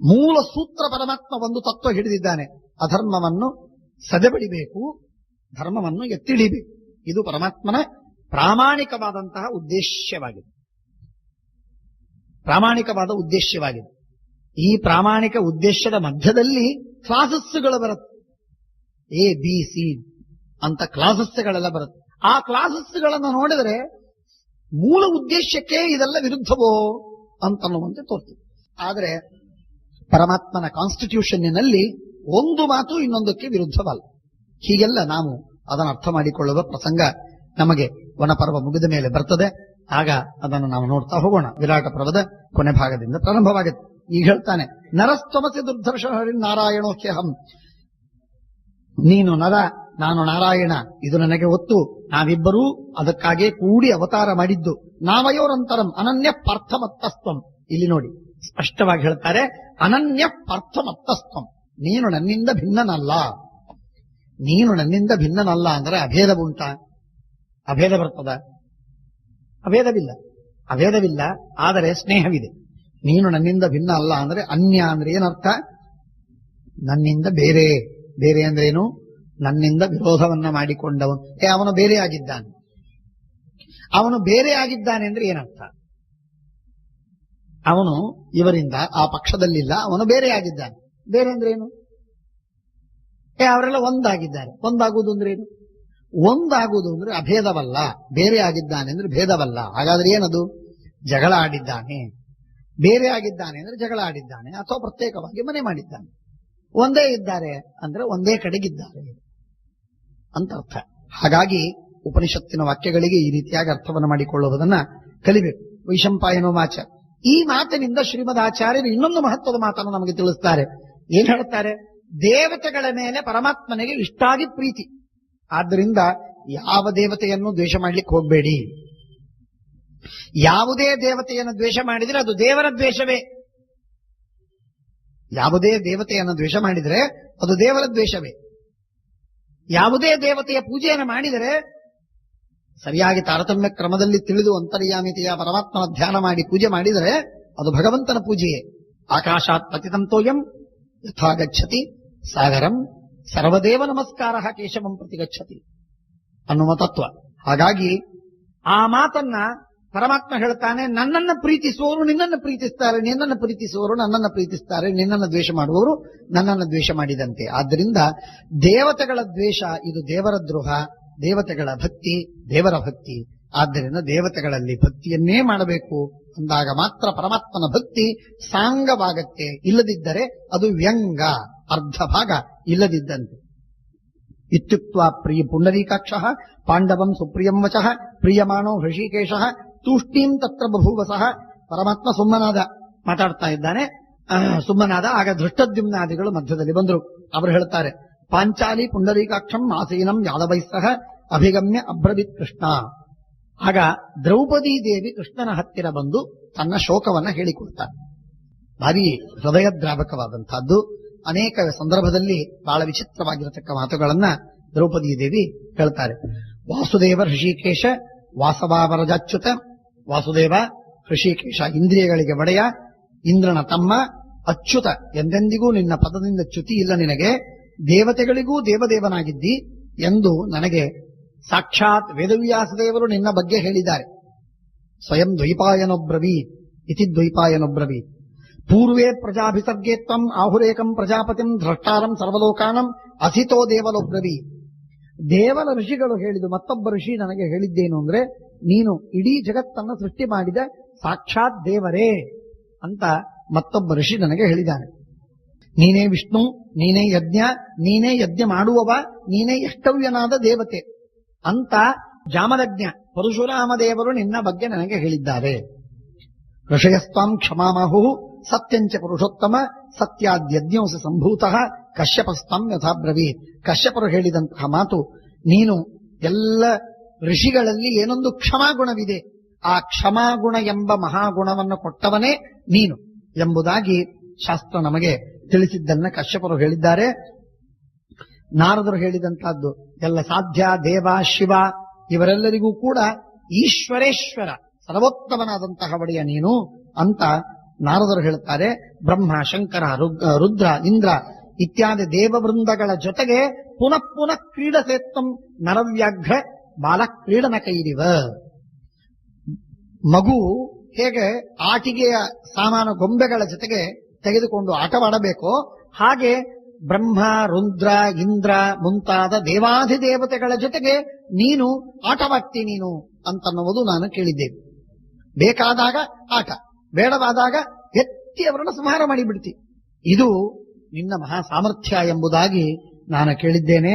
ಮೂಲ ಸೂತ್ರ. ಪರಮಾತ್ಮ ಒಂದು ತತ್ವ ಹಿಡಿದಿದ್ದಾನೆ, ಅಧರ್ಮವನ್ನು ಸದೆಬಡಿಬೇಕು, ಧರ್ಮವನ್ನು ಎತ್ತಿಡಿಬೇಕು. ಇದು ಪರಮಾತ್ಮನ ಪ್ರಾಮಾಣಿಕವಾದಂತಹ ಉದ್ದೇಶವಾಗಿದೆ. ಈ ಪ್ರಾಮಾಣಿಕ ಉದ್ದೇಶದ ಮಧ್ಯದಲ್ಲಿ ಕ್ಲಾಸಸ್ಸುಗಳು ಬರುತ್ತೆ. ಎ ಬಿ ಸಿ ಅಂತ ಕ್ಲಾಸಸ್ಗಳೆಲ್ಲ ಬರುತ್ತೆ. ಆ ಕ್ಲಾಸಸ್ಗಳನ್ನು ನೋಡಿದರೆ ಮೂಲ ಉದ್ದೇಶಕ್ಕೆ ಇದೆಲ್ಲ ವಿರುದ್ಧವೋ ಅಂತನ್ನುವಂತೆ ತೋರ್ತದೆ. ಆದರೆ ಪರಮಾತ್ಮನ ಕಾನ್ಸ್ಟಿಟ್ಯೂಷನ್ನಿನಲ್ಲಿ ಒಂದು ಮಾತು ಇನ್ನೊಂದಕ್ಕೆ ವಿರುದ್ಧವಲ್ಲ. ಹೀಗೆಲ್ಲ ನಾವು ಅದನ್ನು ಅರ್ಥ ಮಾಡಿಕೊಳ್ಳುವ ಪ್ರಸಂಗ ನಮಗೆ ವನಪರ್ವ ಮುಗಿದ ಮೇಲೆ ಬರ್ತದೆ. ಆಗ ಅದನ್ನು ನಾವು ನೋಡ್ತಾ ಹೋಗೋಣ. ವಿರಾಟ ಪರ್ವದ ಕೊನೆ ಭಾಗದಿಂದ ಪ್ರಾರಂಭವಾಗುತ್ತೆ. ಈಗ ಹೇಳ್ತಾನೆ, ನರಸ್ತಮಸಿ ದುರ್ಧರ್ಷ ಹರಿ ನಾರಾಯಣೋಖ್ಯಹಂ. ನೀನು ನರ, ನಾನು ನಾರಾಯಣ, ಇದು ನನಗೆ ಒತ್ತು. ನಾವಿಬ್ಬರೂ ಅದಕ್ಕಾಗಿ ಕೂಡಿ ಅವತಾರ ಮಾಡಿದ್ದು. ನಾವಯೋರಂತರಂ ಅನನ್ಯ ಪಾರ್ಥಮತ್ತಸ್ತ್ವಂ. ಇಲ್ಲಿ ನೋಡಿ ಸ್ಪಷ್ಟವಾಗಿ ಹೇಳ್ತಾರೆ, ಅನನ್ಯ ಪಾರ್ಥಮತ್ತಸ್ತ್ವಂ. ನೀನು ನನ್ನಿಂದ ಭಿನ್ನನಲ್ಲ. ನೀನು ನನ್ನಿಂದ ಭಿನ್ನನಲ್ಲ ಅಂದ್ರೆ ಅಭೇದ ಉಂಟಾ? ಅಭೇದ ಬರ್ತದ? ಅಭೇದವಿಲ್ಲ. ಆದರೆ ಸ್ನೇಹವಿದೆ. ನೀನು ನನ್ನಿಂದ ಭಿನ್ನ ಅಲ್ಲ ಅಂದ್ರೆ ಅನ್ಯ ಅಂದ್ರೆ ಏನರ್ಥ? ನನ್ನಿಂದ ಬೇರೆ. ಬೇರೆ ಅಂದ್ರೇನು? ನನ್ನಿಂದ ವಿರೋಧವನ್ನ ಮಾಡಿಕೊಂಡವನು. ಅವನು ಬೇರೆ ಆಗಿದ್ದಾನೆ. ಅವನು ಬೇರೆ ಆಗಿದ್ದಾನೆ ಅಂದ್ರೆ ಏನರ್ಥ? ಅವನು ಇವರಿಂದ ಆ ಪಕ್ಷದಲ್ಲಿಲ್ಲ, ಅವನು ಬೇರೆ ಆಗಿದ್ದಾನೆ. ಬೇರೆ ಅಂದ್ರೇನು? ಅವರೆಲ್ಲ ಒಂದಾಗಿದ್ದಾರೆ. ಒಂದಾಗುವುದು ಅಂದ್ರೇನು? ಒಂದಾಗುವುದು ಅಂದ್ರೆ ಅಭೇದವಲ್ಲ. ಬೇರೆ ಆಗಿದ್ದಾನೆ ಅಂದ್ರೆ ಭೇದವಲ್ಲ. ಹಾಗಾದ್ರೆ ಏನದು? ಜಗಳ ಆಡಿದ್ದಾನೆ. ಬೇರೆ ಆಗಿದ್ದಾನೆ ಅಂದ್ರೆ ಜಗಳ ಆಡಿದ್ದಾನೆ, ಅಥವಾ ಪ್ರತ್ಯೇಕವಾಗಿ ಮನೆ ಮಾಡಿದ್ದಾನೆ. ಒಂದೇ ಇದ್ದಾರೆ ಅಂದ್ರೆ ಒಂದೇ ಕಡೆಗಿದ್ದಾರೆ ಅಂತ ಅರ್ಥ. ಹಾಗಾಗಿ ಉಪನಿಷತ್ತಿನ ವಾಕ್ಯಗಳಿಗೆ ಈ ರೀತಿಯಾಗಿ ಅರ್ಥವನ್ನು ಮಾಡಿಕೊಳ್ಳುವುದನ್ನ ಕಲಿಬೇಕು. ವೈಶಂಪಾಯನೋ ವಾಚ. ಈ ಮಾತಿನಿಂದ ಶ್ರೀಮದ್ ಆಚಾರ್ಯರು ಇನ್ನೊಂದು ಮಹತ್ವದ ಮಾತನ್ನು ನಮಗೆ ತಿಳಿಸ್ತಾರೆ. ಏನ್ ಹೇಳ್ತಾರೆ? ದೇವತೆಗಳ ಮೇಲೆ ಪರಮಾತ್ಮನಿಗೆ ಇಷ್ಟಾಗಿ ಪ್ರೀತಿ. ಆದ್ದರಿಂದ ಯಾವ ದೇವತೆಯನ್ನು ದ್ವೇಷ ಮಾಡ್ಲಿಕ್ಕೆ ಹೋಗಬೇಡಿ. ಯಾವುದೇ ದೇವತೆಯನ್ನು ದ್ವೇಷ ಮಾಡಿದರೆ ಅದು ದೇವರ ದ್ವೇಷವೇ. ಯಾವುದೇ ದೇವತೆಯನ್ನು ದ್ವೇಷ ಮಾಡಿದರೆ ಅದು ದೇವರ ದ್ವೇಷವೇ. ಯಾವುದೇ ದೇವತೆಯ ಪೂಜೆಯನ್ನು ಮಾಡಿದರೆ ಸರಿಯಾಗಿ ತಾರತಮ್ಯ ಕ್ರಮದಲ್ಲಿ ತಿಳಿದು ಅಂತರ್ಯಾಮಿತೆಯ ಪರಮಾತ್ಮನ ಧ್ಯಾನ ಮಾಡಿ ಪೂಜೆ ಮಾಡಿದರೆ ಅದು ಭಗವಂತನ ಪೂಜೆಯೇ. ಆಕಾಶಾತ್ ಪತಿತಂ ತೋಯಂ ಯಥಾ ಗಚ್ಚತಿ ಸಾಗರಂ ಸರ್ವದೇವ ನಮಸ್ಕಾರ ಕೇಶವಂ ಪ್ರತಿ ಗಚ್ಚತಿ ಅನ್ನುವ ತತ್ವ. ಹಾಗಾಗಿ ಆ ಮಾತನ್ನ ಪರಮಾತ್ಮ ಹೇಳ್ತಾನೆ, ನನ್ನನ್ನು ಪ್ರೀತಿಸುವವರು ನಿನ್ನನ್ನು ಪ್ರೀತಿಸ್ತಾರೆ, ನಿನ್ನನ್ನು ಪ್ರೀತಿಸುವವರು ನನ್ನನ್ನು ಪ್ರೀತಿಸ್ತಾರೆ, ನಿನ್ನನ್ನು ದ್ವೇಷ ಮಾಡುವವರು ನನ್ನನ್ನು ದ್ವೇಷ ಮಾಡಿದಂತೆ. ಆದ್ದರಿಂದ ದೇವತೆಗಳ ದ್ವೇಷ ಇದು ದೇವರ ದ್ರೋಹ, ದೇವತೆಗಳ ಭಕ್ತಿ ದೇವರ ಭಕ್ತಿ. ಆದ್ದರಿಂದ ದೇವತೆಗಳಲ್ಲಿ ಭಕ್ತಿಯನ್ನೇ ಮಾಡಬೇಕು ಅಂದಾಗ ಮಾತ್ರ ಪರಮಾತ್ಮನ ಭಕ್ತಿ ಸಾಂಗವಾಗತ್ತೆ. ಇಲ್ಲದಿದ್ದರೆ ಅದು ವ್ಯಂಗ, ಅರ್ಧ ಭಾಗ ಇಲ್ಲದಿದ್ದಂತೆ. ಇತ್ಯುಕ್ತ್ವಾ ಪ್ರಿಯ ಪುಂಡರೀಕಾಕ್ಷ ಪಾಂಡವಂ ಸುಪ್ರಿಯಂ ವಚಃ ಪ್ರಿಯಮಾಣೋ ಹೃಷಿಕೇಶ ತೂಷ್ಣೀಂ ತತ್ರ ಬಭೂವಸಃ. ಪರಮಾತ್ಮ ಸುಮ್ಮನಾದ, ಮಾತಾಡ್ತಾ ಇದ್ದಾನೆ. ಸುಮ್ಮನಾದ. ಆಗ ಧೃಷ್ಟದ್ಯುಮ್ನಾದಿಗಳು ಮಧ್ಯದಲ್ಲಿ ಬಂದರು. ಅವರು ಹೇಳ್ತಾರೆ, ಪಾಂಚಾಲಿ ಪುಂಡರೀಕಾಕ್ಷಂ ಆಸೀನಂ ಯಾದವೈಸ್ಸಹ ಅಭಿಗಮ್ಯ ಅಬ್ರವೀತ್ ಕೃಷ್ಣ. ಆಗ ದ್ರೌಪದಿ ದೇವಿ ಕೃಷ್ಣನ ಹತ್ತಿರ ಬಂದು ತನ್ನ ಶೋಕವನ್ನ ಹೇಳಿಕೊಡ್ತಾನೆ. ಭಾರಿ ಹೃದಯದ್ರಾವಕವಾದಂತಹದ್ದು. ಅನೇಕ ಸಂದರ್ಭದಲ್ಲಿ ಬಹಳ ವಿಚಿತ್ರವಾಗಿರತಕ್ಕ ಮಾತುಗಳನ್ನ ದ್ರೌಪದಿ ದೇವಿ ಹೇಳ್ತಾರೆ. ವಾಸುದೇವ ಹೃಷಿಕೇಶ ವಾಸವಾವರಜಾಚ್ಯುತ. ವಾಸುದೇವ ಹೃಷಿಕೇಶ ಇಂದ್ರಿಯಗಳಿಗೆ ಒಡೆಯ, ಇಂದ್ರನ ತಮ್ಮ, ಅಚ್ಯುತ, ಎಂದೆಂದಿಗೂ ನಿನ್ನ ಪದದಿಂದ ಚ್ಯುತಿ ಇಲ್ಲ ನಿನಗೆ, ದೇವತೆಗಳಿಗೂ ದೇವದೇವನಾಗಿದ್ದಿ ಎಂದು ನನಗೆ ಸಾಕ್ಷಾತ್ ವೇದವ್ಯಾಸದೇವರು ನಿನ್ನ ಬಗ್ಗೆ ಹೇಳಿದ್ದಾರೆ. ಸ್ವಯಂ ದ್ವೈಪಾಯನೊಬ್ರವೀ ಇತಿ ದ್ವೈಪಾಯನೊಬ್ರವೀ. ಪೂರ್ವೇ ಪ್ರಜಾಭಿಸರ್ಗೇ ತ್ವಂ ಆಹುರೇಕಂ ಪ್ರಜಾಪತಿಂ ದ್ರಷ್ಟಾರಂ ಸರ್ವಲೋಕಾನಂ ಅಸಿತೋ ದೇವಲೊಬ್ರವೀ. ದೇವರ ಋಷಿಗಳು ಹೇಳಿದು ಮತ್ತೊಬ್ಬ ಋಷಿ ನನಗೆ ಹೇಳಿದ್ದೇನು ಅಂದ್ರೆ, ನೀನು ಇಡೀ ಜಗತ್ತನ್ನು ಸೃಷ್ಟಿ ಮಾಡಿದ ಸಾಕ್ಷಾತ್ ದೇವರೇ ಅಂತ ಮತ್ತೊಬ್ಬ ಋಷಿ ನನಗೆ ಹೇಳಿದ್ದಾನೆ. ನೀನೇ ವಿಷ್ಣು, ನೀನೇ ಯಜ್ಞ, ನೀನೇ ಯಜ್ಞ ಮಾಡುವವ, ನೀನೇ ಎಷ್ಟವ್ಯನಾದ ದೇವತೆ ಅಂತ ಜಾಮದಜ್ಞ ಪರಶುರಾಮ ದೇವರು ನಿನ್ನ ಬಗ್ಗೆ ನನಗೆ ಹೇಳಿದ್ದಾರೆ. ಋಷಯಸ್ತ್ವಾಂ ಕ್ಷಮಾಮಾಹು ಸತ್ಯಂಚ ಪುರುಷೋತ್ತಮ ಸತ್ಯಾದ್ಯಜ್ಞೋಸ ಸಂಭೂತಃ ಕಶ್ಯಪಸ್ತಾಂ ಯಥಾಬ್ರವೀತ್. ಕಶ್ಯಪರು ಹೇಳಿದಂತಹ ಮಾತು, ನೀನು ಎಲ್ಲ ಋಷಿಗಳಲ್ಲಿ ಏನೊಂದು ಕ್ಷಮಾಗುಣವಿದೆ, ಆ ಕ್ಷಮಾಗುಣ ಎಂಬ ಮಹಾಗುಣವನ್ನು ಕೊಟ್ಟವನೇ ನೀನು ಎಂಬುದಾಗಿ ಶಾಸ್ತ್ರ ನಮಗೆ ತಿಳಿಸಿದ್ದನ್ನ ಕಶ್ಯಪರು ಹೇಳಿದ್ದಾರೆ. ನಾರದರು ಹೇಳಿದಂತಹದ್ದು ಎಲ್ಲ ಸಾಧ್ಯ, ದೇವ, ಶಿವ ಇವರೆಲ್ಲರಿಗೂ ಕೂಡ ಈಶ್ವರೇಶ್ವರ ಸರ್ವೋತ್ತಮನಾದಂತಹ ಒಡೆಯ ನೀನು ಅಂತ ನಾರದರು ಹೇಳುತ್ತಾರೆ. ಬ್ರಹ್ಮ, ಶಂಕರ, ರುದ್ರ, ಇಂದ್ರ ಇತ್ಯಾದಿ ದೇವವೃಂದಗಳ ಜೊತೆಗೆ ಪುನಃ ಪುನಃ ಕ್ರೀಡಸೇತ್ವಂ ನರವ್ಯಾಘ್ರ ಬಾಲ ಕ್ರೀಡನ ಕೈರಿವ. ಮಗು ಹೇಗೆ ಆಟಿಕೆಯ ಸಾಮಾನು ಗೊಂಬೆಗಳ ಜೊತೆಗೆ ತೆಗೆದುಕೊಂಡು ಆಟವಾಡಬೇಕೋ ಹಾಗೆ ಬ್ರಹ್ಮ, ರುದ್ರ, ಇಂದ್ರ ಮುಂತಾದ ದೇವಾಧಿದೇವತೆಗಳ ಜೊತೆಗೆ ನೀನು ಆಟವಾಡ್ತಿ ನೀನು ಅಂತನ್ನುವುದು ನಾನು ಕೇಳಿದ್ದೇನೆ. ಬೇಕಾದಾಗ ಆಟ, ಬೇಡವಾದಾಗ ಎತ್ತಿ ಅವರನ್ನು ಸಂಹಾರ ಮಾಡಿಬಿಡ್ತಿ. ಇದು ನಿನ್ನ ಮಹಾ ಸಾಮರ್ಥ್ಯ ಎಂಬುದಾಗಿ ನಾನು ಕೇಳಿದ್ದೇನೆ.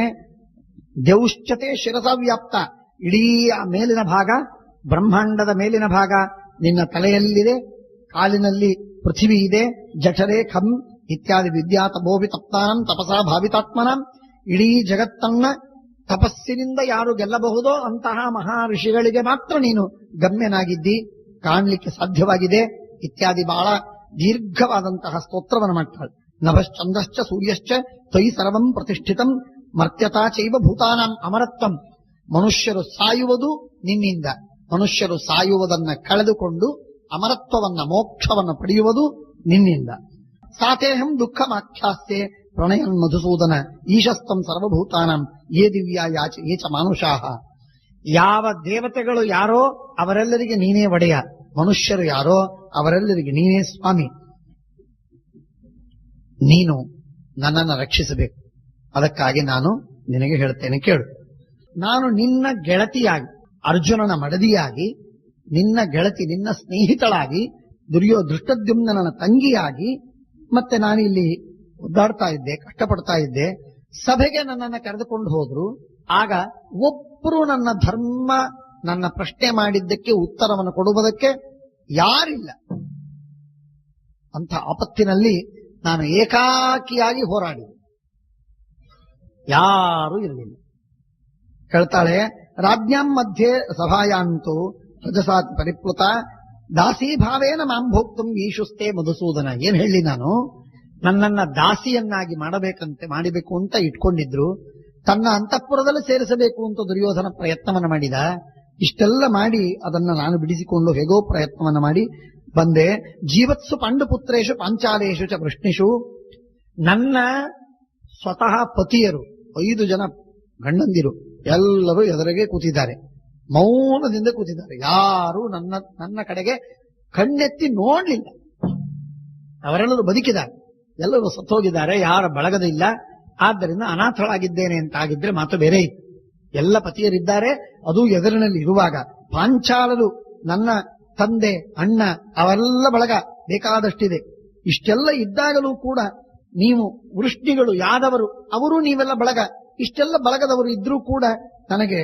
ದೇೌಶ್ಚತೆ ಶಿರಸವ್ಯಾಪ್ತ, ಇಡೀ ಆ ಮೇಲಿನ ಭಾಗ, ಬ್ರಹ್ಮಾಂಡದ ಮೇಲಿನ ಭಾಗ ನಿನ್ನ ತಲೆಯಲ್ಲಿದೆ, ಕಾಲಿನಲ್ಲಿ ಪೃಥ್ವಿ ಇದೆ, ಜಠರೇ ಖಂ ಇತ್ಯಾದಿ ವಿದ್ಯಾ ತಪೋಭಿ ತಪ್ತಾನಂ ತಪಸಾ ಭಾವಿತಾತ್ಮನಂ. ಇಡೀ ಜಗತ್ತನ್ನ ತಪಸ್ಸಿನಿಂದ ಯಾರು ಗೆಲ್ಲಬಹುದೋ ಅಂತಹ ಮಹಾ ಋಷಿಗಳಿಗೆ ಮಾತ್ರ ನೀನು ಗಮ್ಯನಾಗಿದ್ದಿ, ಕಾಣಲಿಕ್ಕೆ ಸಾಧ್ಯವಾಗಿದೆ ಇತ್ಯಾದಿ ಬಹಳ ದೀರ್ಘವಾದಂತಹ ಸ್ತೋತ್ರವನ್ನು ಮಾಡ್ತಾಳೆ. ನಭಶ್ಚಂದ್ರಶ್ಚ ಸೂರ್ಯಶ್ಚ ತ್ವಯಿ ಸರ್ವಂ ಪ್ರತಿಷ್ಠಿತಂ ಮರ್ತ್ಯತಾ ಚೈವ ಭೂತಾನಾಂ ಅಮರತ್ವಂ. ಮನುಷ್ಯರು ಸಾಯುವುದು ನಿನ್ನಿಂದ, ಮನುಷ್ಯರು ಸಾಯುವುದನ್ನ ಕಳೆದುಕೊಂಡು ಅಮರತ್ವವನ್ನ ಮೋಕ್ಷವನ್ನು ಪಡೆಯುವುದು ನಿನ್ನಿಂದ. ಸಾತೇಹಂ ದುಃಖಮಾಖ್ಯಾಸ್ತೆ ಪ್ರಣಯನ್ ಮಧುಸೂದನ ಈಶಸ್ತಂ ಸರ್ವಭೂತಾನಾಂ ಯೇ ದಿವ್ಯಾ ಯೇ ಚ ಮಾನುಷಾಃ. ಯಾವ ದೇವತೆಗಳು ಯಾರೋ ಅವರೆಲ್ಲರಿಗೆ ನೀನೇ ಒಡೆಯ, ಮನುಷ್ಯರು ಯಾರೋ ಅವರೆಲ್ಲರಿಗೆ ನೀನೇ ಸ್ವಾಮಿ. ನೀನು ನನ್ನನ್ನು ರಕ್ಷಿಸಬೇಕು. ಅದಕ್ಕಾಗಿ ನಾನು ನಿನಗೆ ಹೇಳ್ತೇನೆ ಕೇಳು. ನಾನು ನಿನ್ನ ಗೆಳತಿಯಾಗಿ, ಅರ್ಜುನನ ಮಡದಿಯಾಗಿ, ನಿನ್ನ ಗೆಳತಿ, ನಿನ್ನ ಸ್ನೇಹಿತಳಾಗಿ, ದೃಷ್ಟದ್ಯುಮ್ನನ ತಂಗಿಯಾಗಿ, ಮತ್ತೆ ನಾನಿಲ್ಲಿ ಒದ್ದಾಡ್ತಾ ಇದ್ದೆ, ಕಷ್ಟಪಡ್ತಾ ಇದ್ದೆ. ಸಭೆಗೆ ನನ್ನನ್ನು ಕರೆದುಕೊಂಡು ಹೋದ್ರು. ಆಗ ಒಬ್ಬರು ನನ್ನ ಧರ್ಮ, ನನ್ನ ಪ್ರಶ್ನೆ ಮಾಡಿದ್ದಕ್ಕೆ ಉತ್ತರವನ್ನು ಕೊಡುವುದಕ್ಕೆ ಯಾರಿಲ್ಲ. ಅಂಥ ಆಪತ್ತಿನಲ್ಲಿ ನಾನು ಏಕಾಕಿಯಾಗಿ ಹೋರಾಡಿದೆ, ಯಾರೂ ಇರಲಿಲ್ಲ. ಹೇಳ್ತಾಳೆ, ರಾಜ್ಞಾಂ ಮಧ್ಯೆ ಸಭಾಯಾಂತು ರಜಸಾತ್ ಪರಿಪ್ಲುತ ದಾಸೀಭಾವೇನ ಮಾಂ ಭೋಕ್ತುಂ ಈಶುಸ್ತೆ ಮಧುಸೂದನ. ಏನ್ ಹೇಳಿ, ನಾನು ನನ್ನನ್ನ ದಾಸಿಯನ್ನಾಗಿ ಮಾಡಬೇಕು ಅಂತ ಇಟ್ಕೊಂಡಿದ್ರು. ತನ್ನ ಅಂತಃಪುರದಲ್ಲಿ ಸೇರಿಸಬೇಕು ಅಂತ ದುರ್ಯೋಧನ ಪ್ರಯತ್ನವನ್ನು ಮಾಡಿದ. ಇಷ್ಟೆಲ್ಲ ಮಾಡಿ ಅದನ್ನ ನಾನು ಬಿಡಿಸಿಕೊಂಡು ಹೇಗೋ ಪ್ರಯತ್ನವನ್ನು ಮಾಡಿ ಬಂದೆ. ಜೀವತ್ಸು ಪಾಂಡುಪುತ್ರೇಶು ಪಾಂಚಾಲೇಶು ಚ ವೃಷ್ಣಿಷು. ನನ್ನ ಸ್ವತಃ ಪತಿಯರು 5 ಜನ ಗಂಡಂದಿರು ಎಲ್ಲರೂ ಎದುರಿಗೆ ಕೂತಿದ್ದಾರೆ, ಮೌನದಿಂದ ಕೂತಿದ್ದಾರೆ. ಯಾರು ನನ್ನ ಕಡೆಗೆ ಕಣ್ಣೆತ್ತಿ ನೋಡ್ಲಿಲ್ಲ. ಅವರೆಲ್ಲರೂ ಬದುಕಿದ್ದಾರೆ, ಎಲ್ಲರೂ ಸತ್ತೋಗಿದ್ದಾರೆ, ಯಾರ ಬಳಗದಿಲ್ಲ. ಆದ್ದರಿಂದ ಅನಾಥಳಾಗಿದ್ದೇನೆ ಅಂತ ಆಗಿದ್ರೆ ಮಾತು ಬೇರೆ ಇತ್ತು. ಎಲ್ಲ ಪತಿಯರಿದ್ದಾರೆ, ಅದು ಎದುರಿನಲ್ಲಿ ಇರುವಾಗ. ಪಾಂಚಾಲರು, ನನ್ನ ತಂದೆ, ಅಣ್ಣ, ಅವೆಲ್ಲ ಬಳಗ ಬೇಕಾದಷ್ಟಿದೆ. ಇಷ್ಟೆಲ್ಲ ಇದ್ದಾಗಲೂ ಕೂಡ ನೀವು ವೃಷ್ಣಿಗಳು, ಯಾದವರು, ಅವರು ನೀವೆಲ್ಲ ಬಳಗ, ಇಷ್ಟೆಲ್ಲ ಬಳಗದವರು ಇದ್ರೂ ಕೂಡ ನನಗೆ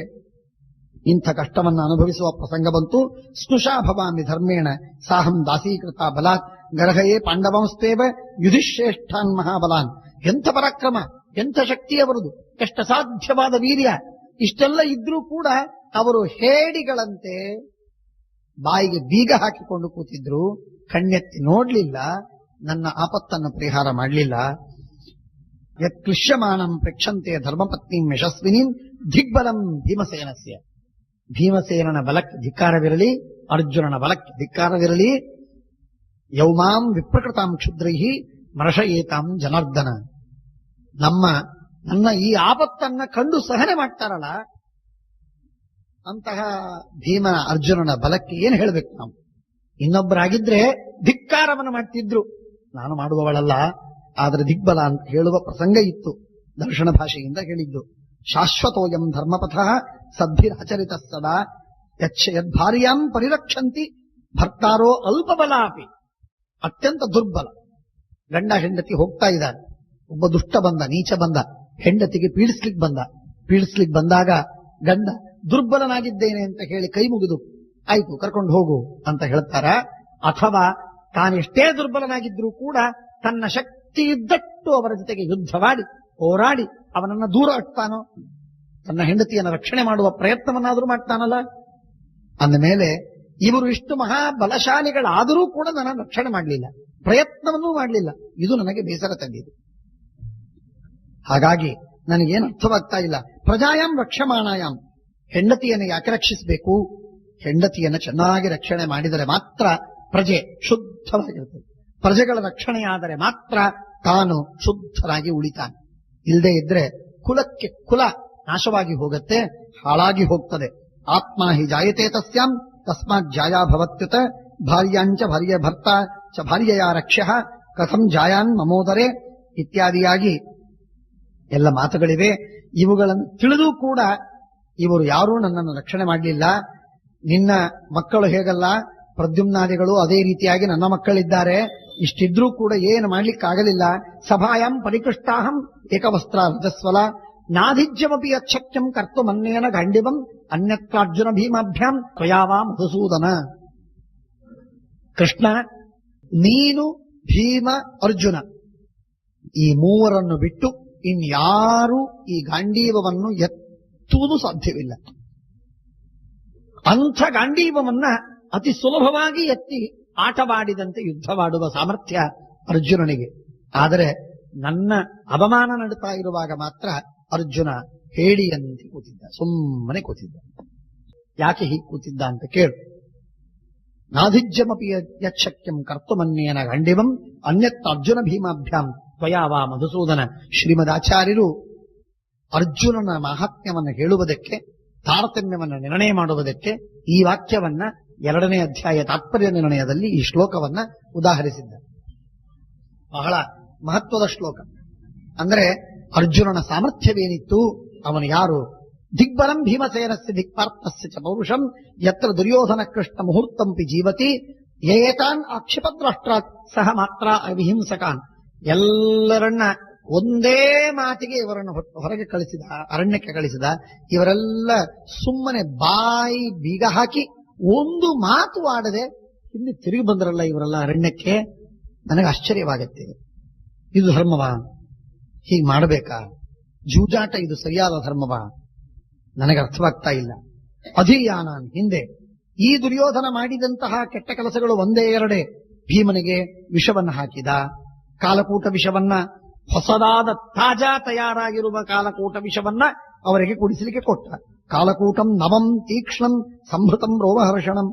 ಇಂಥ ಕಷ್ಟವನ್ನು ಅನುಭವಿಸುವ ಪ್ರಸಂಗ ಬಂತು. ಸ್ನುಷಾ ಭವಾಮಿ ಧರ್ಮೇಣ ಸಾಹಂ ದಾಸೀಕೃತ ಬಲಾತ್ ಗರ್ಹಯೇ ಪಾಂಡವಂಸ್ತೇವ ಯುಧಿಶ್ರೇಷ್ಠಾನ್ ಮಹಾಬಲಾನ್. ಎಂಥ ಪರಾಕ್ರಮ, ಎಂಥ ಶಕ್ತಿಯವರದು, ಎಷ್ಟು ಸಾಧ್ಯವಾದ ವೀರ್ಯ. ಇಷ್ಟೆಲ್ಲ ಇದ್ರೂ ಕೂಡ ಅವರು ಹೇಡಿಗಳಂತೆ ಬಾಯಿಗೆ ಬೀಗ ಹಾಕಿಕೊಂಡು ಕೂತಿದ್ರು, ಕಣ್ಣೆತ್ತಿ ನೋಡ್ಲಿಲ್ಲ, ನನ್ನ ಆಪತ್ತನ್ನು ಪರಿಹಾರ ಮಾಡಲಿಲ್ಲ. ಯತ್ಕ್ಲಿಶ್ಯಮಾನಂ ಪ್ರೇಕ್ಷಂತೆ ಧರ್ಮಪತ್ನಿಂ ಯಶಸ್ವಿನೀಂ ದಿಗ್ಬಲಂ ಭೀಮಸೇನಸ್ಯ. ಭೀಮಸೇನನ ಬಲಕ್ಕೆ ಧಿಕ್ಕಾರವಿರಲಿ, ಅರ್ಜುನನ ಬಲಕ್ಕೆ ಧಿಕ್ಕಾರವಿರಲಿ. ಯೌಮಾಂ ವಿಪ್ರಕೃತಾಂ ಕ್ಷುದ್ರೈಹಿ ಮರಷಯೇತಾಂ ಜನಾರ್ದನ. ನನ್ನ ಈ ಆಪತ್ತನ್ನ ಕಂಡು ಸಹನೆ ಮಾಡ್ತಾರಲ್ಲ, ಅಂತಹ ಭೀಮನ ಅರ್ಜುನನ ಬಲಕ್ಕೆ ಏನು ಹೇಳಬೇಕು ನಾವು? ಇನ್ನೊಬ್ಬರಾಗಿದ್ರೆ ಧಿಕ್ಕಾರವನ್ನು ಮಾಡ್ತಿದ್ರು, ನಾನು ಮಾಡುವವಳಲ್ಲ, ಆದರೆ ದಿಗ್ಬಲ ಅಂತ ಹೇಳುವ ಪ್ರಸಂಗ ಇತ್ತು. ದರ್ಶನ ಭಾಷೆಯಿಂದ ಹೇಳಿದ್ದು. ಶಾಶ್ವತೋಯಂ ಧರ್ಮಪಥ ಸದ್ಭಿರಾಚರಿತ ಸದಾ ಯದ್ಭಾರ್ಯಾಂ ಪರಿರಕ್ಷಂತಿ ಭರ್ತಾರೋ ಅಲ್ಪಬಲಾಪಿ. ಅತ್ಯಂತ ದುರ್ಬಲ ಗಂಡ ಹೆಂಡತಿ ಹೋಗ್ತಾ ಇದ್ದಾರೆ. ಒಬ್ಬ ದುಷ್ಟ ಬಂದ, ನೀಚ ಬಂದ, ಹೆಂಡತಿಗೆ ಪೀಡಿಸ್ಲಿಕ್ಕೆ ಬಂದಾಗ ಗಂಡ ದುರ್ಬಲನಾಗಿದ್ದೇನೆ ಅಂತ ಹೇಳಿ ಕೈ ಮುಗಿದು ಆಯ್ತು ಕರ್ಕೊಂಡು ಹೋಗು ಅಂತ ಹೇಳ್ತಾರ. ಅಥವಾ ತಾನೆಷ್ಟೇ ದುರ್ಬಲನಾಗಿದ್ರೂ ಕೂಡ ತನ್ನ ಶಕ್ತಿ ಇದ್ದಟ್ಟು ಅವರ ಜೊತೆಗೆ ಯುದ್ಧವಾಡಿ ಹೋರಾಡಿ ಅವನನ್ನ ದೂರ ಇಡ್ತಾನೋ, ತನ್ನ ಹೆಂಡತಿಯನ್ನು ರಕ್ಷಣೆ ಮಾಡುವ ಪ್ರಯತ್ನವನ್ನಾದರೂ ಮಾಡ್ತಾನಲ್ಲ. ಅಂದ ಮೇಲೆ ಇವರು ಇಷ್ಟು ಮಹಾಬಲಶಾಲಿಗಳಾದರೂ ಕೂಡ ನನ್ನ ರಕ್ಷಣೆ ಮಾಡಲಿಲ್ಲ, ಪ್ರಯತ್ನವನ್ನೂ ಮಾಡಲಿಲ್ಲ. ಇದು ನನಗೆ ಬೇಸರ ತಂದಿದೆ. ಹಾಗಾಗಿ ನನಗೇನು ಅರ್ಥವಾಗ್ತಾ ಇಲ್ಲ. ಪ್ರಜಾಯಾಂ ರಕ್ಷಮಾಣಾಯಾಮ್, ಹೆಂಡತಿಯನ್ನು ಯಾಕೆ ರಕ್ಷಿಸಬೇಕು? ಹೆಂಡತಿಯನ್ನು ಚೆನ್ನಾಗಿ ರಕ್ಷಣೆ ಮಾಡಿದರೆ ಮಾತ್ರ ಪ್ರಜೆ ಶುದ್ಧವಾಗಿರುತ್ತದೆ. ಪ್ರಜೆಗಳ ರಕ್ಷಣೆಯಾದರೆ ಮಾತ್ರ ತಾನು ಶುದ್ಧರಾಗಿ ಉಳಿತಾನೆ. ಇಲ್ಲದೆ ಇದ್ರೆ ಕುಲಕ್ಕೆ ಕುಲ ನಾಶವಾಗಿ ಹೋಗುತ್ತೆ, ಹಾಳಾಗಿ ಹೋಗ್ತದೆ. ಆತ್ಮ ಹಿ ಜಾಯತೆ ತಸ್ಯಾಂ ತಸ್ಮಾತ್ ಜಾಯಾ ಭವತ್ಯುತ ಭಾರ್ಯಾಂಚ ಭಾರ್ಯ ಭರ್ತ ಚ ಭಾರ್ಯೆಯ ರಕ್ಷ್ಯ ಕಥಂ ಜಾಯಾನ್ ಮಮೋದರೇ ಇತ್ಯಾದಿಯಾಗಿ ಎಲ್ಲ ಮಾತುಗಳಿವೆ. ಇವುಗಳನ್ನು ತಿಳಿದು ಕೂಡ ಇವರು ಯಾರೂ ನನ್ನನ್ನು ರಕ್ಷಣೆ ಮಾಡಲಿಲ್ಲ. ನಿನ್ನ ಮಕ್ಕಳು ಹೇಗಲ್ಲ, ಪ್ರದ್ಯುಮ್ನಾದಿಗಳು ಅದೇ ರೀತಿಯಾಗಿ ನನ್ನ ಮಕ್ಕಳಿದ್ದಾರೆ. ಇಷ್ಟಿದ್ರೂ ಕೂಡ ಏನು ಮಾಡ್ಲಿಕ್ಕಾಗಲಿಲ್ಲ. ಸಭಾಯಾಂ ಪರಿಕೃಷ್ಟಾಹಂ ಏಕವಸ್ತ್ರ ರಜಸ್ವಲ ನಾಧಿಜ್ಯಮಪಿ ಯಚ್ಛಕ್ಯಂ ಕರ್ತುಮನ್ನೇನ ಗಾಂಡಿವಂ ಅನ್ಯತ್ರಾರ್ಜುನ ಭೀಮಾಭ್ಯಾಂ ತ್ವಯಾವಾ ಮಧುಸೂದನ. ಕೃಷ್ಣ, ನೀನು, ಭೀಮ, ಅರ್ಜುನ ಈ ಮೂವರನ್ನು ಬಿಟ್ಟು ಇನ್ಯಾರೂ ಈ ಗಾಂಡೀವವನ್ನು ಎತ್ತುವುದು ಸಾಧ್ಯವಿಲ್ಲ. ಅಂಥ ಗಾಂಡೀವವನ್ನ ಅತಿ ಸುಲಭವಾಗಿ ಎತ್ತಿ ಆಟವಾಡಿದಂತೆ ಯುದ್ಧವಾಡುವ ಸಾಮರ್ಥ್ಯ ಅರ್ಜುನನಿಗೆ. ಆದರೆ ನನ್ನ ಅವಮಾನ ನಡುತ್ತಾ ಇರುವಾಗ ಮಾತ್ರ ಅರ್ಜುನ ಹೇಡಿಯಂತೆ ಕೂತಿದ್ದ, ಸುಮ್ಮನೆ ಕೂತಿದ್ದ. ಯಾಕೆ ಹೀಗೆ ಕೂತಿದ್ದ ಅಂತ ಕೇಳು. ನಾಧಿಜ್ಯಮಪಿ ಯಚ್ಛಕ್ಯಂ ಕರ್ತುಮನ್ಯೇನ ಗಾಂಡಿವಂ ಅನ್ಯತ್ ಅರ್ಜುನ ಭೀಮಾಭ್ಯಾಂ ತ್ವಯಾವಾ ಮಧುಸೂದನ. ಶ್ರೀಮದಾಚಾರ್ಯರು ಅರ್ಜುನನ ಮಹಾತ್ಮ್ಯವನ್ನು ಹೇಳುವುದಕ್ಕೆ, ತಾರತಮ್ಯವನ್ನು ನಿರ್ಣಯ ಮಾಡುವುದಕ್ಕೆ ಈ ವಾಕ್ಯವನ್ನ 2ನೇ ಅಧ್ಯಾಯ ತಾತ್ಪರ್ಯ ನಿರ್ಣಯದಲ್ಲಿ ಈ ಶ್ಲೋಕವನ್ನ ಉದಾಹರಿಸಿದ್ದಾರೆ. ಬಹಳ ಮಹತ್ವದ ಶ್ಲೋಕ. ಅಂದರೆ ಅರ್ಜುನನ ಸಾಮರ್ಥ್ಯವೇನಿತ್ತು, ಅವನು ಯಾರು? ದಿಗ್ಬಲಂ ಭೀಮಸೇನಸ್ಯ ದಿಕ್ಪಾರ್ಥಸ್ಯ ಚ ಪೌರುಷಂ ಯತ್ರ ದುರ್ಯೋಧನ ಕೃಷ್ಣ ಮುಹೂರ್ತಂಪಿ ಜೀವತಿ ಏತಾನ್ ಆಕ್ಷಿಪದ್ರಾಷ್ಟ್ರಾತ್ ಸಹ ಮಾತ್ರ ಅವಿಹಿಂಸಕಾನ್. ಎಲ್ಲರನ್ನ ಒಂದೇ ಮಾತಿಗೆ ಇವರನ್ನು ಹೊರಗೆ ಕಳಿಸಿದ, ಅರಣ್ಯಕ್ಕೆ ಕಳಿಸಿದ. ಇವರೆಲ್ಲ ಸುಮ್ಮನೆ ಬಾಯಿ ಬೀಗ ಹಾಕಿ ಒಂದು ಮಾತು ಆಡದೆ ಹಿಂದೆ ತಿರುಗಿ ಬಂದರಲ್ಲ ಇವರೆಲ್ಲ ಅರಣ್ಯಕ್ಕೆ. ನನಗೆ ಆಶ್ಚರ್ಯವಾಗುತ್ತೆ. ಇದು ಧರ್ಮವಾ? ಹೀಗೆ ಮಾಡಬೇಕಾ? ಜೂಜಾಟ ಇದು ಸರಿಯಾದ ಧರ್ಮವಾ? ನನಗೆ ಅರ್ಥವಾಗ್ತಾ ಇಲ್ಲ. ಅಧೀಯಾನ ಹಿಂದೆ ಈ ದುರ್ಯೋಧನ ಮಾಡಿದಂತಹ ಕೆಟ್ಟ ಕೆಲಸಗಳು ಒಂದೇ ಎರಡೇ. ಭೀಮನಿಗೆ ವಿಷವನ್ನ ಹಾಕಿದ, ಕಾಲಕೂಟ ವಿಷವನ್ನ, ಹೊಸದಾದ ತಾಜಾ ತಯಾರಾಗಿರುವ ಕಾಲಕೂಟ ವಿಷವನ್ನ ಅವರಿಗೆ ಕುಡಿಸಲಿಕ್ಕೆ ಕೊಟ್ಟ. ಕಾಲಕೂಟಂ ನವಂ ತೀಕ್ಷ್ಣಂ ಸಂಭೃತಂ ರೋಮಹರ್ಷಣಂ.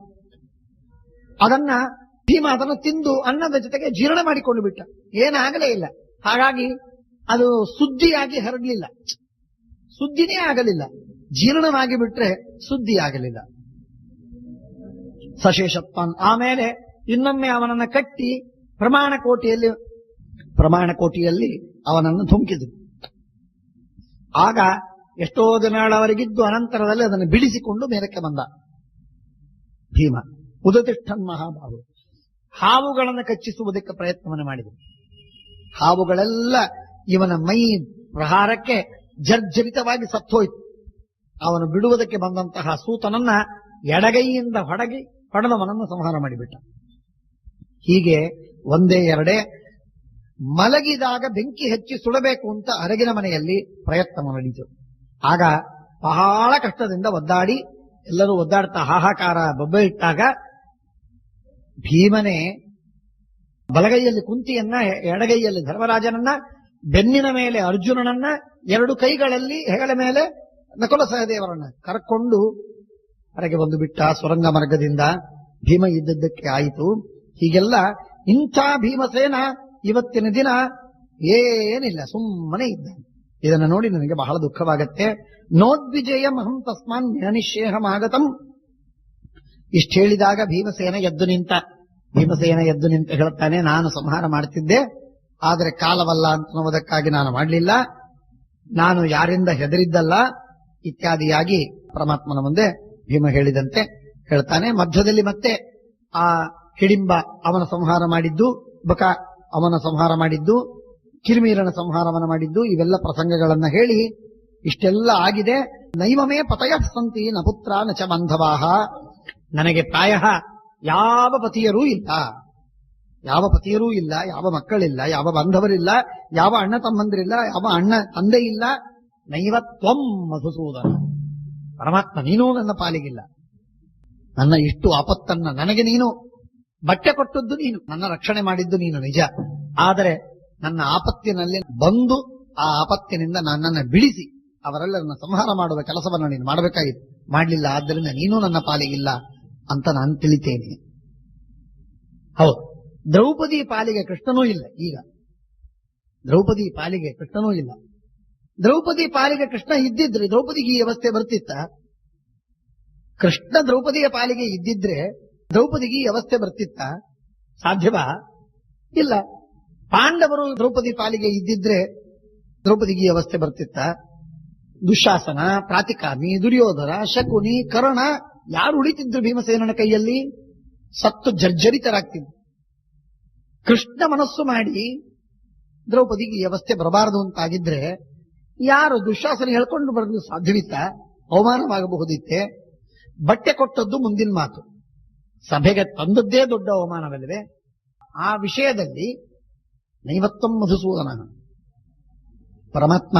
ಅದನ್ನ ಭೀಮ ಅದನ್ನು ತಿಂದು ಅನ್ನದ ಜೊತೆಗೆ ಜೀರ್ಣ ಮಾಡಿಕೊಂಡು ಬಿಟ್ಟ. ಏನಾಗಲೇ ಇಲ್ಲ. ಹಾಗಾಗಿ ಅದು ಸುದ್ದಿಯಾಗಿ ಹರಡಲಿಲ್ಲ, ಸುದ್ದಿನೇ ಆಗಲಿಲ್ಲ. ಜೀರ್ಣವಾಗಿ ಬಿಟ್ರೆ ಸುದ್ದಿ ಆಗಲಿಲ್ಲ. ಸಶೇಷತ್ವಾನ್. ಆಮೇಲೆ ಇನ್ನೊಮ್ಮೆ ಅವನನ್ನು ಕಟ್ಟಿ ಪ್ರಮಾಣ ಕೋಟಿಯಲ್ಲಿ ಅವನನ್ನು ಧುಮುಕಿದ್ರು. ಆಗ ಎಷ್ಟೋ ದಿನಗಳವರೆಗಿದ್ದು ಅನಂತರದಲ್ಲಿ ಅದನ್ನು ಬಿಡಿಸಿಕೊಂಡು ಮೇಲಕ್ಕೆ ಬಂದ ಭೀಮ. ಉದತಿಷ್ಠನ್ ಮಹಾಬಾಹು. ಹಾವುಗಳನ್ನು ಕಚ್ಚಿಸುವುದಕ್ಕೆ ಪ್ರಯತ್ನವನ್ನು ಮಾಡಿದರು. ಹಾವುಗಳೆಲ್ಲ ಇವನ ಮೈ ಪ್ರಹಾರಕ್ಕೆ ಜರ್ಜರಿತವಾಗಿ ಸತ್ತೋಯ್ತು. ಅವನು ಬಿಡುವುದಕ್ಕೆ ಬಂದಂತಹ ಸೂತನನ್ನ ಎಡಗೈಯಿಂದ ಹೊಡೆದವನನ್ನು ಸಂಹಾರ ಮಾಡಿಬಿಟ್ಟ. ಹೀಗೆ ಒಂದೇ ಎರಡೇ. ಮಲಗಿದಾಗ ಬೆಂಕಿ ಹಚ್ಚಿ ಸುಡಬೇಕು ಅಂತ ಅರಗಿನ ಮನೆಯಲ್ಲಿ ಪ್ರಯತ್ನ ನಡೆಯಿತು. ಆಗ ಬಹಳ ಕಷ್ಟದಿಂದ ಒದ್ದಾಡಿ ಎಲ್ಲರೂ ಒದ್ದಾಡ್ತಾ ಹಾಹಾಕಾರ ಬೊಬ್ಬೆ ಇಟ್ಟಾಗ ಭೀಮನೇ ಬಲಗೈಯಲ್ಲಿ ಕುಂತಿಯನ್ನ, ಎಡಗೈಯಲ್ಲಿ ಧರ್ಮರಾಜನನ್ನ, ಬೆನ್ನಿನ ಮೇಲೆ ಅರ್ಜುನನನ್ನ, 2 ಕೈಗಳಲ್ಲಿ ಹೆಗಲ ಮೇಲೆ ನಕುಲ ಸಹದೇವರನ್ನ ಕರ್ಕೊಂಡು ಹೊರಗೆ ಬಂದು ಬಿಟ್ಟ ಸುರಂಗ ಮಾರ್ಗದಿಂದ. ಭೀಮ ಇದ್ದದ್ದಕ್ಕೆ ಆಯಿತು. ಹೀಗೆಲ್ಲ ಇಂಥ ಭೀಮಸೇನ ಇವತ್ತಿನ ದಿನ ಏನಿಲ್ಲ, ಸುಮ್ಮನೆ ಇದ್ದಾನೆ. ಇದನ್ನು ನೋಡಿ ನನಗೆ ಬಹಳ ದುಃಖವಾಗತ್ತೆ. ನೋದ್ವಿಜಯಂ ಅಹಂ ತಸ್ಮಾನ್ ಜ್ಞಾನಿಶೇಹಮಾಗತಂ. ಇಷ್ಟು ಹೇಳಿದಾಗ ಭೀಮಸೇನ ಎದ್ದು ನಿಂತ ಹೇಳುತ್ತಾನೆ, ನಾನು ಸಂಹಾರ ಮಾಡ್ತಿದ್ದೆ, ಆದರೆ ಕಾಲವಲ್ಲ ಅನ್ನುವುದಕ್ಕಾಗಿ ನಾನು ಮಾಡಲಿಲ್ಲ, ನಾನು ಯಾರಿಂದ ಹೆದರಿದ್ದಲ್ಲ ಇತ್ಯಾದಿಯಾಗಿ ಪರಮಾತ್ಮನ ಮುಂದೆ ಭೀಮ ಹೇಳಿದಂತೆ ಹೇಳ್ತಾನೆ. ಮಧ್ಯದಲ್ಲಿ ಮತ್ತೆ ಆ ಹಿಡಿಂಬ ಅವನ ಸಂಹಾರ ಮಾಡಿದ್ದು, ಬಕ ಅವನ ಸಂಹಾರ ಮಾಡಿದ್ದು, ಕಿರಿಮೀರನ ಸಂಹಾರವನ್ನು ಮಾಡಿದ್ದು, ಇವೆಲ್ಲ ಪ್ರಸಂಗಗಳನ್ನ ಹೇಳಿ ಇಷ್ಟೆಲ್ಲ ಆಗಿದೆ. ನೈವಮೇ ಪತಯಃ ಸಂತಿ ನ ಪುತ್ರ ನ ಚ ಬಾಂಧವಾಹ. ನನಗೆ ಪ್ರಾಯ ಯಾವ ಪತಿಯರೂ ಇಲ್ಲ, ಯಾವ ಮಕ್ಕಳಿಲ್ಲ, ಯಾವ ಬಾಂಧವರಿಲ್ಲ, ಯಾವ ಅಣ್ಣ ತಮ್ಮಂದಿರಿಲ್ಲ, ಯಾವ ಅಣ್ಣ ತಂದೆ ಇಲ್ಲ. ನೈವ ತ್ವಂ ಮಧುಸೂದನ. ಪರಮಾತ್ಮ ನೀನೂ ನನ್ನ ಪಾಲಿಗಿಲ್ಲ. ನನ್ನ ಇಷ್ಟು ಆಪತ್ತನ್ನ ನನಗೆ ನೀನು ಬಟ್ಟೆ ಕೊಟ್ಟದ್ದು ನೀನು, ನನ್ನ ರಕ್ಷಣೆ ಮಾಡಿದ್ದು ನೀನು ನಿಜ. ಆದರೆ ನನ್ನ ಆಪತ್ತಿನಲ್ಲಿ ಬಂದು ಆ ಆಪತ್ತಿನಿಂದ ನನ್ನನ್ನು ಬಿಡಿಸಿ ಅವರೆಲ್ಲರನ್ನ ಸಂಹಾರ ಮಾಡುವ ಕೆಲಸವನ್ನು ನೀನು ಮಾಡಬೇಕಾಗಿತ್ತು, ಮಾಡಲಿಲ್ಲ. ಆದ್ದರಿಂದ ನೀನು ನನ್ನ ಪಾಲಿಗಿಲ್ಲ ಅಂತ ನಾನು ತಿಳಿತೇನೆ. ಹೌದು, ದ್ರೌಪದಿ ಪಾಲಿಗೆ ಕೃಷ್ಣನೂ ಇಲ್ಲ. ಈಗ ದ್ರೌಪದಿ ಪಾಲಿಗೆ ಕೃಷ್ಣನೂ ಇಲ್ಲ. ದ್ರೌಪದಿ ಪಾಲಿಗೆ ಕೃಷ್ಣ ಇದ್ದಿದ್ರೆ ದ್ರೌಪದಿಗೆ ಈ ವ್ಯವಸ್ಥೆ ಬರ್ತಿತ್ತ? ಕೃಷ್ಣ ದ್ರೌಪದಿಯ ಪಾಲಿಗೆ ಇದ್ದಿದ್ರೆ ದ್ರೌಪದಿಗೆ ಈ ವ್ಯವಸ್ಥೆ ಬರ್ತಿತ್ತ? ಸಾಧ್ಯವಾ? ಇಲ್ಲ. ಪಾಂಡವರು ದ್ರೌಪದಿ ಪಾಲಿಗೆ ಇದ್ದಿದ್ರೆ ದ್ರೌಪದಿಗೆ ಈ ಅವಸ್ಥೆ ಬರ್ತಿತ್ತ? ದುಶ್ಯಾಸನ, ಪ್ರಾತಿಕಾಮಿ, ದುರ್ಯೋಧನ, ಶಕುನಿ, ಕರ್ಣ ಯಾರು ಉಳಿತಿದ್ರು ಭೀಮಸೇನನ ಕೈಯಲ್ಲಿ? ಸತ್ತು ಜರ್ಜರಿತರಾಗ್ತಿದ್ರು. ಕೃಷ್ಣ ಮನಸ್ಸು ಮಾಡಿ ದ್ರೌಪದಿಗೆ ಈ ಅವಸ್ಥೆ ಬರಬಾರದು ಅಂತಾಗಿದ್ರೆ ಯಾರು ದುಶ್ಯಾಸನ ಹೇಳ್ಕೊಂಡು ಬರಲು ಸಾಧ್ಯವಿತ್ತ? ಅವಮಾನವಾಗಬಹುದಿತ್ತೆ. ಬಟ್ಟೆ ಕೊಟ್ಟದ್ದು ಮುಂದಿನ ಮಾತು, ಸಭೆಗೆ ತಂದದ್ದೇ ದೊಡ್ಡ ಅವಮಾನವಲ್ಲವೇ? ಆ ವಿಷಯದಲ್ಲಿ ನೈವತ್ತಂ ಮಧುಸೂದನ, ಪರಮಾತ್ಮ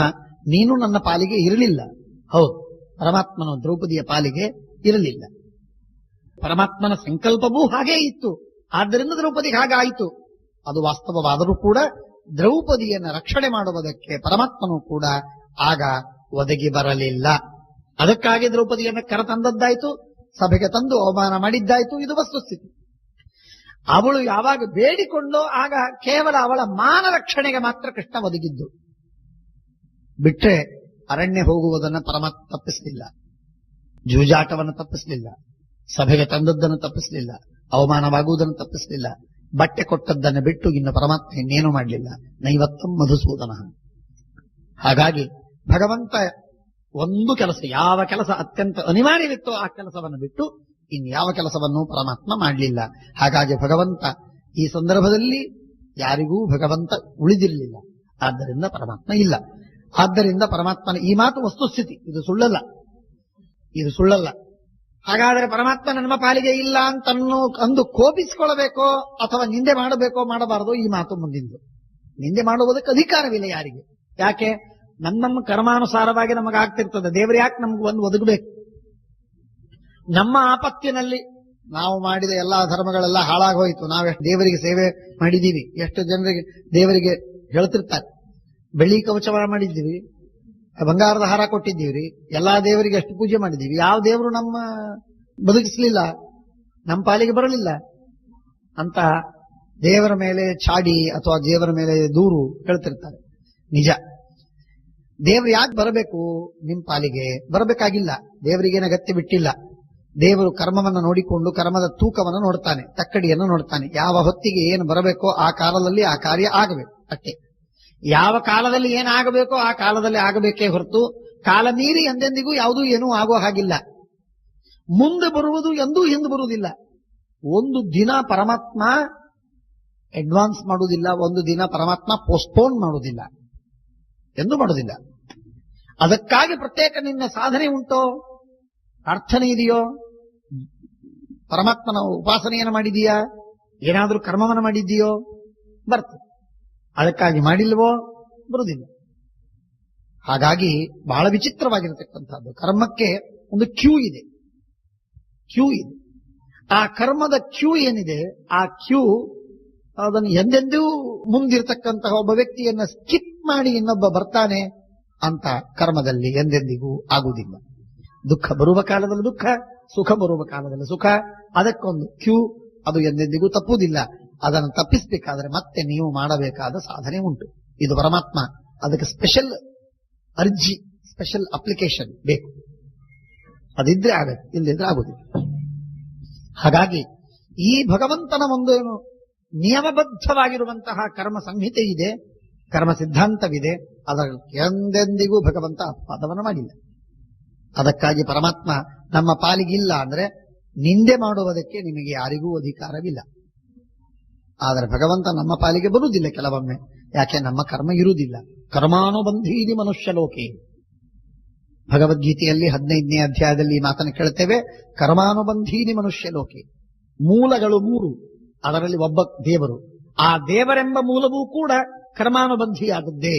ನೀನು ನನ್ನ ಪಾಲಿಗೆ ಇರಲಿಲ್ಲ. ಹೌದು, ಪರಮಾತ್ಮನ ದ್ರೌಪದಿಯ ಪಾಲಿಗೆ ಇರಲಿಲ್ಲ. ಪರಮಾತ್ಮನ ಸಂಕಲ್ಪವೂ ಹಾಗೇ ಇತ್ತು, ಆದ್ದರಿಂದ ದ್ರೌಪದಿಗೆ ಹಾಗಾಯಿತು. ಅದು ವಾಸ್ತವವಾದರೂ ಕೂಡ ದ್ರೌಪದಿಯನ್ನು ರಕ್ಷಣೆ ಮಾಡುವುದಕ್ಕೆ ಪರಮಾತ್ಮನು ಕೂಡ ಆಗ ಒದಗಿ ಬರಲಿಲ್ಲ. ಅದಕ್ಕಾಗಿ ದ್ರೌಪದಿಯನ್ನು ಕರೆತಂದದ್ದಾಯಿತು, ಸಭೆಗೆ ತಂದು ಅವಮಾನ ಮಾಡಿದ್ದಾಯಿತು. ಇದು ವಸ್ತುಸ್ಥಿತಿ. ಅವಳು ಯಾವಾಗ ಬೇಡಿಕೊಂಡೋ ಆಗ ಕೇವಲ ಅವಳ ಮಾನ ರಕ್ಷಣೆಗೆ ಮಾತ್ರ ಕೃಷ್ಣ ಒದಗಿದ್ದು. ಬಿಟ್ರೆ ಅರಣ್ಯ ಹೋಗುವುದನ್ನು ಪರಮಾತ್ಮ ತಪ್ಪಿಸಲಿಲ್ಲ, ಜೂಜಾಟವನ್ನು ತಪ್ಪಿಸಲಿಲ್ಲ, ಸಭೆಗೆ ತಂದದ್ದನ್ನು ತಪ್ಪಿಸಲಿಲ್ಲ, ಅವಮಾನವಾಗುವುದನ್ನು ತಪ್ಪಿಸಲಿಲ್ಲ. ಬಟ್ಟೆ ಕೊಟ್ಟದ್ದನ್ನು ಬಿಟ್ಟು ಇನ್ನು ಪರಮಾತ್ಮ ಇನ್ನೇನು ಮಾಡಲಿಲ್ಲ. ನೈವತ್ತಂ ಮಧುಸೂದನ. ಹಾಗಾಗಿ ಭಗವಂತ ಒಂದು ಕೆಲಸ, ಯಾವ ಕೆಲಸ ಅತ್ಯಂತ ಅನಿವಾರ್ಯವಿತ್ತೋ ಆ ಕೆಲಸವನ್ನು ಬಿಟ್ಟು ಇನ್ಯಾವ ಕೆಲಸವನ್ನು ಪರಮಾತ್ಮ ಮಾಡಲಿಲ್ಲ. ಹಾಗಾಗಿ ಭಗವಂತ ಈ ಸಂದರ್ಭದಲ್ಲಿ ಯಾರಿಗೂ ಭಗವಂತ ಉಳಿದಿರಲಿಲ್ಲ. ಆದ್ದರಿಂದ ಪರಮಾತ್ಮ ಇಲ್ಲ. ಆದ್ದರಿಂದ ಪರಮಾತ್ಮನ ಈ ಮಾತು ವಸ್ತುಸ್ಥಿತಿ, ಇದು ಸುಳ್ಳಲ್ಲ, ಇದು ಸುಳ್ಳಲ್ಲ. ಹಾಗಾದರೆ ಪರಮಾತ್ಮ ನಮ್ಮ ಪಾಲಿಗೆ ಇಲ್ಲ ಅಂತನ್ನು ಅಂದು ಕೋಪಿಸಿಕೊಳ್ಳಬೇಕೋ ಅಥವಾ ನಿಂದೆ ಮಾಡಬೇಕೋ ಮಾಡಬಾರದು? ಈ ಮಾತು ಮುಂದಿಂದು. ನಿಂದೆ ಮಾಡುವುದಕ್ಕೆ ಅಧಿಕಾರವಿಲ್ಲ ಯಾರಿಗೆ. ಯಾಕೆ? ನಮ್ಮ ಕರ್ಮಾನುಸಾರವಾಗಿ ನಮಗಾಗ್ತಿರ್ತದೆ. ದೇವರು ಯಾಕೆ ನಮ್ಗೆ ಒಂದು ಒದಗಬೇಕು? ನಮ್ಮ ಆಪತ್ತಿನಲ್ಲಿ ನಾವು ಮಾಡಿದ ಎಲ್ಲಾ ಧರ್ಮಗಳೆಲ್ಲ ಹಾಳಾಗೋಯ್ತು. ನಾವೆಷ್ಟು ದೇವರಿಗೆ ಸೇವೆ ಮಾಡಿದ್ದೀವಿ, ಎಷ್ಟು ಜನರಿಗೆ ದೇವರಿಗೆ ಹೇಳ್ತಿರ್ತಾರೆ. ಬೆಳ್ಳಿ ಕವಚ ಮಾಡಿದ್ದೀವಿ, ಬಂಗಾರದ ಹಾರ ಕೊಟ್ಟಿದ್ದೀವ್ರಿ, ಎಲ್ಲಾ ದೇವರಿಗೆ ಎಷ್ಟು ಪೂಜೆ ಮಾಡಿದ್ದೀವಿ. ಯಾವ ದೇವರು ನಮ್ಮ ಬದುಕಿಸಲಿಲ್ಲ, ನಮ್ಮ ಪಾಲಿಗೆ ಬರಲಿಲ್ಲ ಅಂತ ದೇವರ ಮೇಲೆ ಚಾಡಿ ಅಥವಾ ದೇವರ ಮೇಲೆ ದೂರು ಹೇಳ್ತಿರ್ತಾರೆ. ನಿಜ, ದೇವರು ಯಾಕೆ ಬರಬೇಕು? ನಿಮ್ಮ ಪಾಲಿಗೆ ಬರಬೇಕಾಗಿಲ್ಲ. ದೇವರಿಗೇನು ಅಗತ್ಯ ಬಿಟ್ಟಿಲ್ಲ. ದೇವರು ಕರ್ಮವನ್ನು ನೋಡಿಕೊಂಡು ಕರ್ಮದ ತೂಕವನ್ನು ನೋಡ್ತಾನೆ, ತಕ್ಕಡಿಯನ್ನು ನೋಡ್ತಾನೆ. ಯಾವ ಹೊತ್ತಿಗೆ ಏನು ಬರಬೇಕೋ ಆ ಕಾಲದಲ್ಲಿ ಆ ಕಾರ್ಯ ಆಗಬೇಕು ಅಷ್ಟೇ. ಯಾವ ಕಾಲದಲ್ಲಿ ಏನಾಗಬೇಕೋ ಆ ಕಾಲದಲ್ಲಿ ಆಗಬೇಕೇ ಹೊರತು ಕಾಲ ಮೀರಿ ಎಂದೆಂದಿಗೂ ಯಾವುದೂ ಏನೂ ಆಗೋ ಹಾಗಿಲ್ಲ. ಮುಂದೆ ಬರುವುದು ಎಂದೂ ಹಿಂದೆ ಬರುವುದಿಲ್ಲ. ಒಂದು ದಿನ ಪರಮಾತ್ಮ ಅಡ್ವಾನ್ಸ್ ಮಾಡುವುದಿಲ್ಲ, ಒಂದು ದಿನ ಪರಮಾತ್ಮ ಪೋಸ್ಟ್ಪೋನ್ ಮಾಡುವುದಿಲ್ಲ, ಎಂದೂ ಮಾಡುವುದಿಲ್ಲ. ಅದಕ್ಕಾಗಿ ಪ್ರತ್ಯೇಕ ನಿನ್ನ ಸಾಧನೆ ಉಂಟೋ, ಪ್ರಾರ್ಥನೆ ಇದೆಯೋ, ಪರಮಾತ್ಮನ ಉಪಾಸನೆಯನ್ನು ಮಾಡಿದೀಯಾ, ಏನಾದರೂ ಕರ್ಮವನ್ನು ಮಾಡಿದ್ದೀಯೋ, ಬರ್ತದೆ. ಅದಕ್ಕಾಗಿ ಮಾಡಿಲ್ವೋ, ಬರುವುದಿಲ್ಲ. ಹಾಗಾಗಿ ಬಹಳ ವಿಚಿತ್ರವಾಗಿರತಕ್ಕಂಥದ್ದು. ಕರ್ಮಕ್ಕೆ ಒಂದು ಕ್ಯೂ ಇದೆ, ಕ್ಯೂ ಇದೆ. ಆ ಕರ್ಮದ ಕ್ಯೂ ಏನಿದೆ, ಆ ಕ್ಯೂ ಅದನ್ನು ಎಂದೆಂದೂ ಮುಂದಿರತಕ್ಕಂತಹ ಒಬ್ಬ ವ್ಯಕ್ತಿಯನ್ನ ಸ್ಕಿಪ್ ಮಾಡಿ ಇನ್ನೊಬ್ಬ ಬರ್ತಾನೆ ಅಂತ ಕರ್ಮದಲ್ಲಿ ಎಂದೆಂದಿಗೂ ಆಗುವುದಿಲ್ಲ. ದುಃಖ ಬರುವ ಕಾಲದಲ್ಲಿ ದುಃಖ, ಸುಖ ಬರುವ ಕಾಲದಲ್ಲಿ ಸುಖ, ಅದಕ್ಕೊಂದು ಕ್ಯೂ, ಅದು ಎಂದೆಂದಿಗೂ ತಪ್ಪುವುದಿಲ್ಲ. ಅದನ್ನು ತಪ್ಪಿಸಬೇಕಾದ್ರೆ ಮತ್ತೆ ನೀವು ಮಾಡಬೇಕಾದ ಸಾಧನೆ ಉಂಟು. ಇದು ಪರಮಾತ್ಮ, ಅದಕ್ಕೆ ಸ್ಪೆಷಲ್ ಅರ್ಜಿ, ಸ್ಪೆಷಲ್ ಅಪ್ಲಿಕೇಶನ್ ಬೇಕು. ಅದಿದ್ರೆ ಆಗತ್ತೆ, ಇಲ್ಲದಿದ್ರೆ ಆಗುದಿಲ್ಲ. ಹಾಗಾಗಿ ಈ ಭಗವಂತನ ಒಂದು ನಿಯಮಬದ್ಧವಾಗಿರುವಂತಹ ಕರ್ಮ ಸಂಹಿತೆ ಇದೆ, ಕರ್ಮ ಸಿದ್ಧಾಂತವಿದೆ. ಅದರ ಎಂದೆಂದಿಗೂ ಭಗವಂತ ಅಪವಾದವನ್ನು ಮಾಡಿಲ್ಲ. ಅದಕ್ಕಾಗಿ ಪರಮಾತ್ಮ ನಮ್ಮ ಪಾಲಿಗಿಲ್ಲ ಅಂದ್ರೆ ನಿಂದೆ ಮಾಡುವುದಕ್ಕೆ ನಿಮಗೆ ಯಾರಿಗೂ ಅಧಿಕಾರವಿಲ್ಲ. ಆದರೆ ಭಗವಂತ ನಮ್ಮ ಪಾಲಿಗೆ ಬರುವುದಿಲ್ಲ ಕೆಲವೊಮ್ಮೆ. ಯಾಕೆ? ನಮ್ಮ ಕರ್ಮ ಇರುವುದಿಲ್ಲ. ಕರ್ಮಾನುಬಂಧೀನಿ ಮನುಷ್ಯ ಲೋಕೆ. ಭಗವದ್ಗೀತೆಯಲ್ಲಿ 15ನೇ ಅಧ್ಯಾಯದಲ್ಲಿ ಈ ಮಾತನ್ನು ಕೇಳುತ್ತೇವೆ. ಕರ್ಮಾನುಬಂಧೀನಿ ಮನುಷ್ಯ ಲೋಕೆ. ಮೂಲಗಳು 3, ಅದರಲ್ಲಿ ಒಬ್ಬ ದೇವರು. ಆ ದೇವರೆಂಬ ಮೂಲವೂ ಕೂಡ ಕರ್ಮಾನುಬಂಧಿಯಾದದ್ದೇ.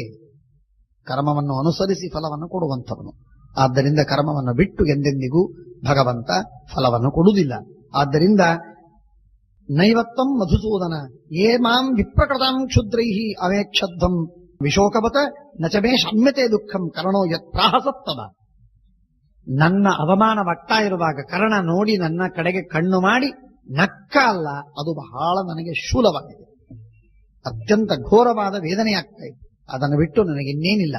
ಕರ್ಮವನ್ನು ಅನುಸರಿಸಿ ಫಲವನ್ನು ಕೊಡುವಂಥವನು. ಆದ್ದರಿಂದ ಕರ್ಮವನ್ನು ಬಿಟ್ಟು ಎಂದೆಂದಿಗೂ ಭಗವಂತ ಫಲವನ್ನು ಕೊಡುವುದಿಲ್ಲ. ಆದ್ದರಿಂದ ನೈವತ್ತಂ ಮಧುಸೂದನ ಯೇ ಮಾಂ ವಿಪ್ರಕೃತಾಂ ಕ್ಷುದ್ರೈಹಿ ಅವೇಕ್ಷದ್ಧಂ ವಿಶೋಕವತ ನಚಮೇ ಶಮ್ಯತೆ ದುಃಖಂ ಕರ್ಣೋ ಯತ್ ಪ್ರಾಹಸತ್ತದ. ನನ್ನ ಅವಮಾನವಾಗ್ತಾ ಇರುವಾಗ ಕರ್ಣ ನೋಡಿ ನನ್ನ ಕಡೆಗೆ ಕಣ್ಣು ಮಾಡಿ ನಕ್ಕ ಅಲ್ಲ, ಅದು ಬಹಳ ನನಗೆ ಶೂಲವಾಗಿದೆ, ಅತ್ಯಂತ ಘೋರವಾದ ವೇದನೆಯಾಗ್ತಾ ಇದೆ. ಅದನ್ನು ಬಿಟ್ಟು ನನಗೆ ಇನ್ನೇನಿಲ್ಲ.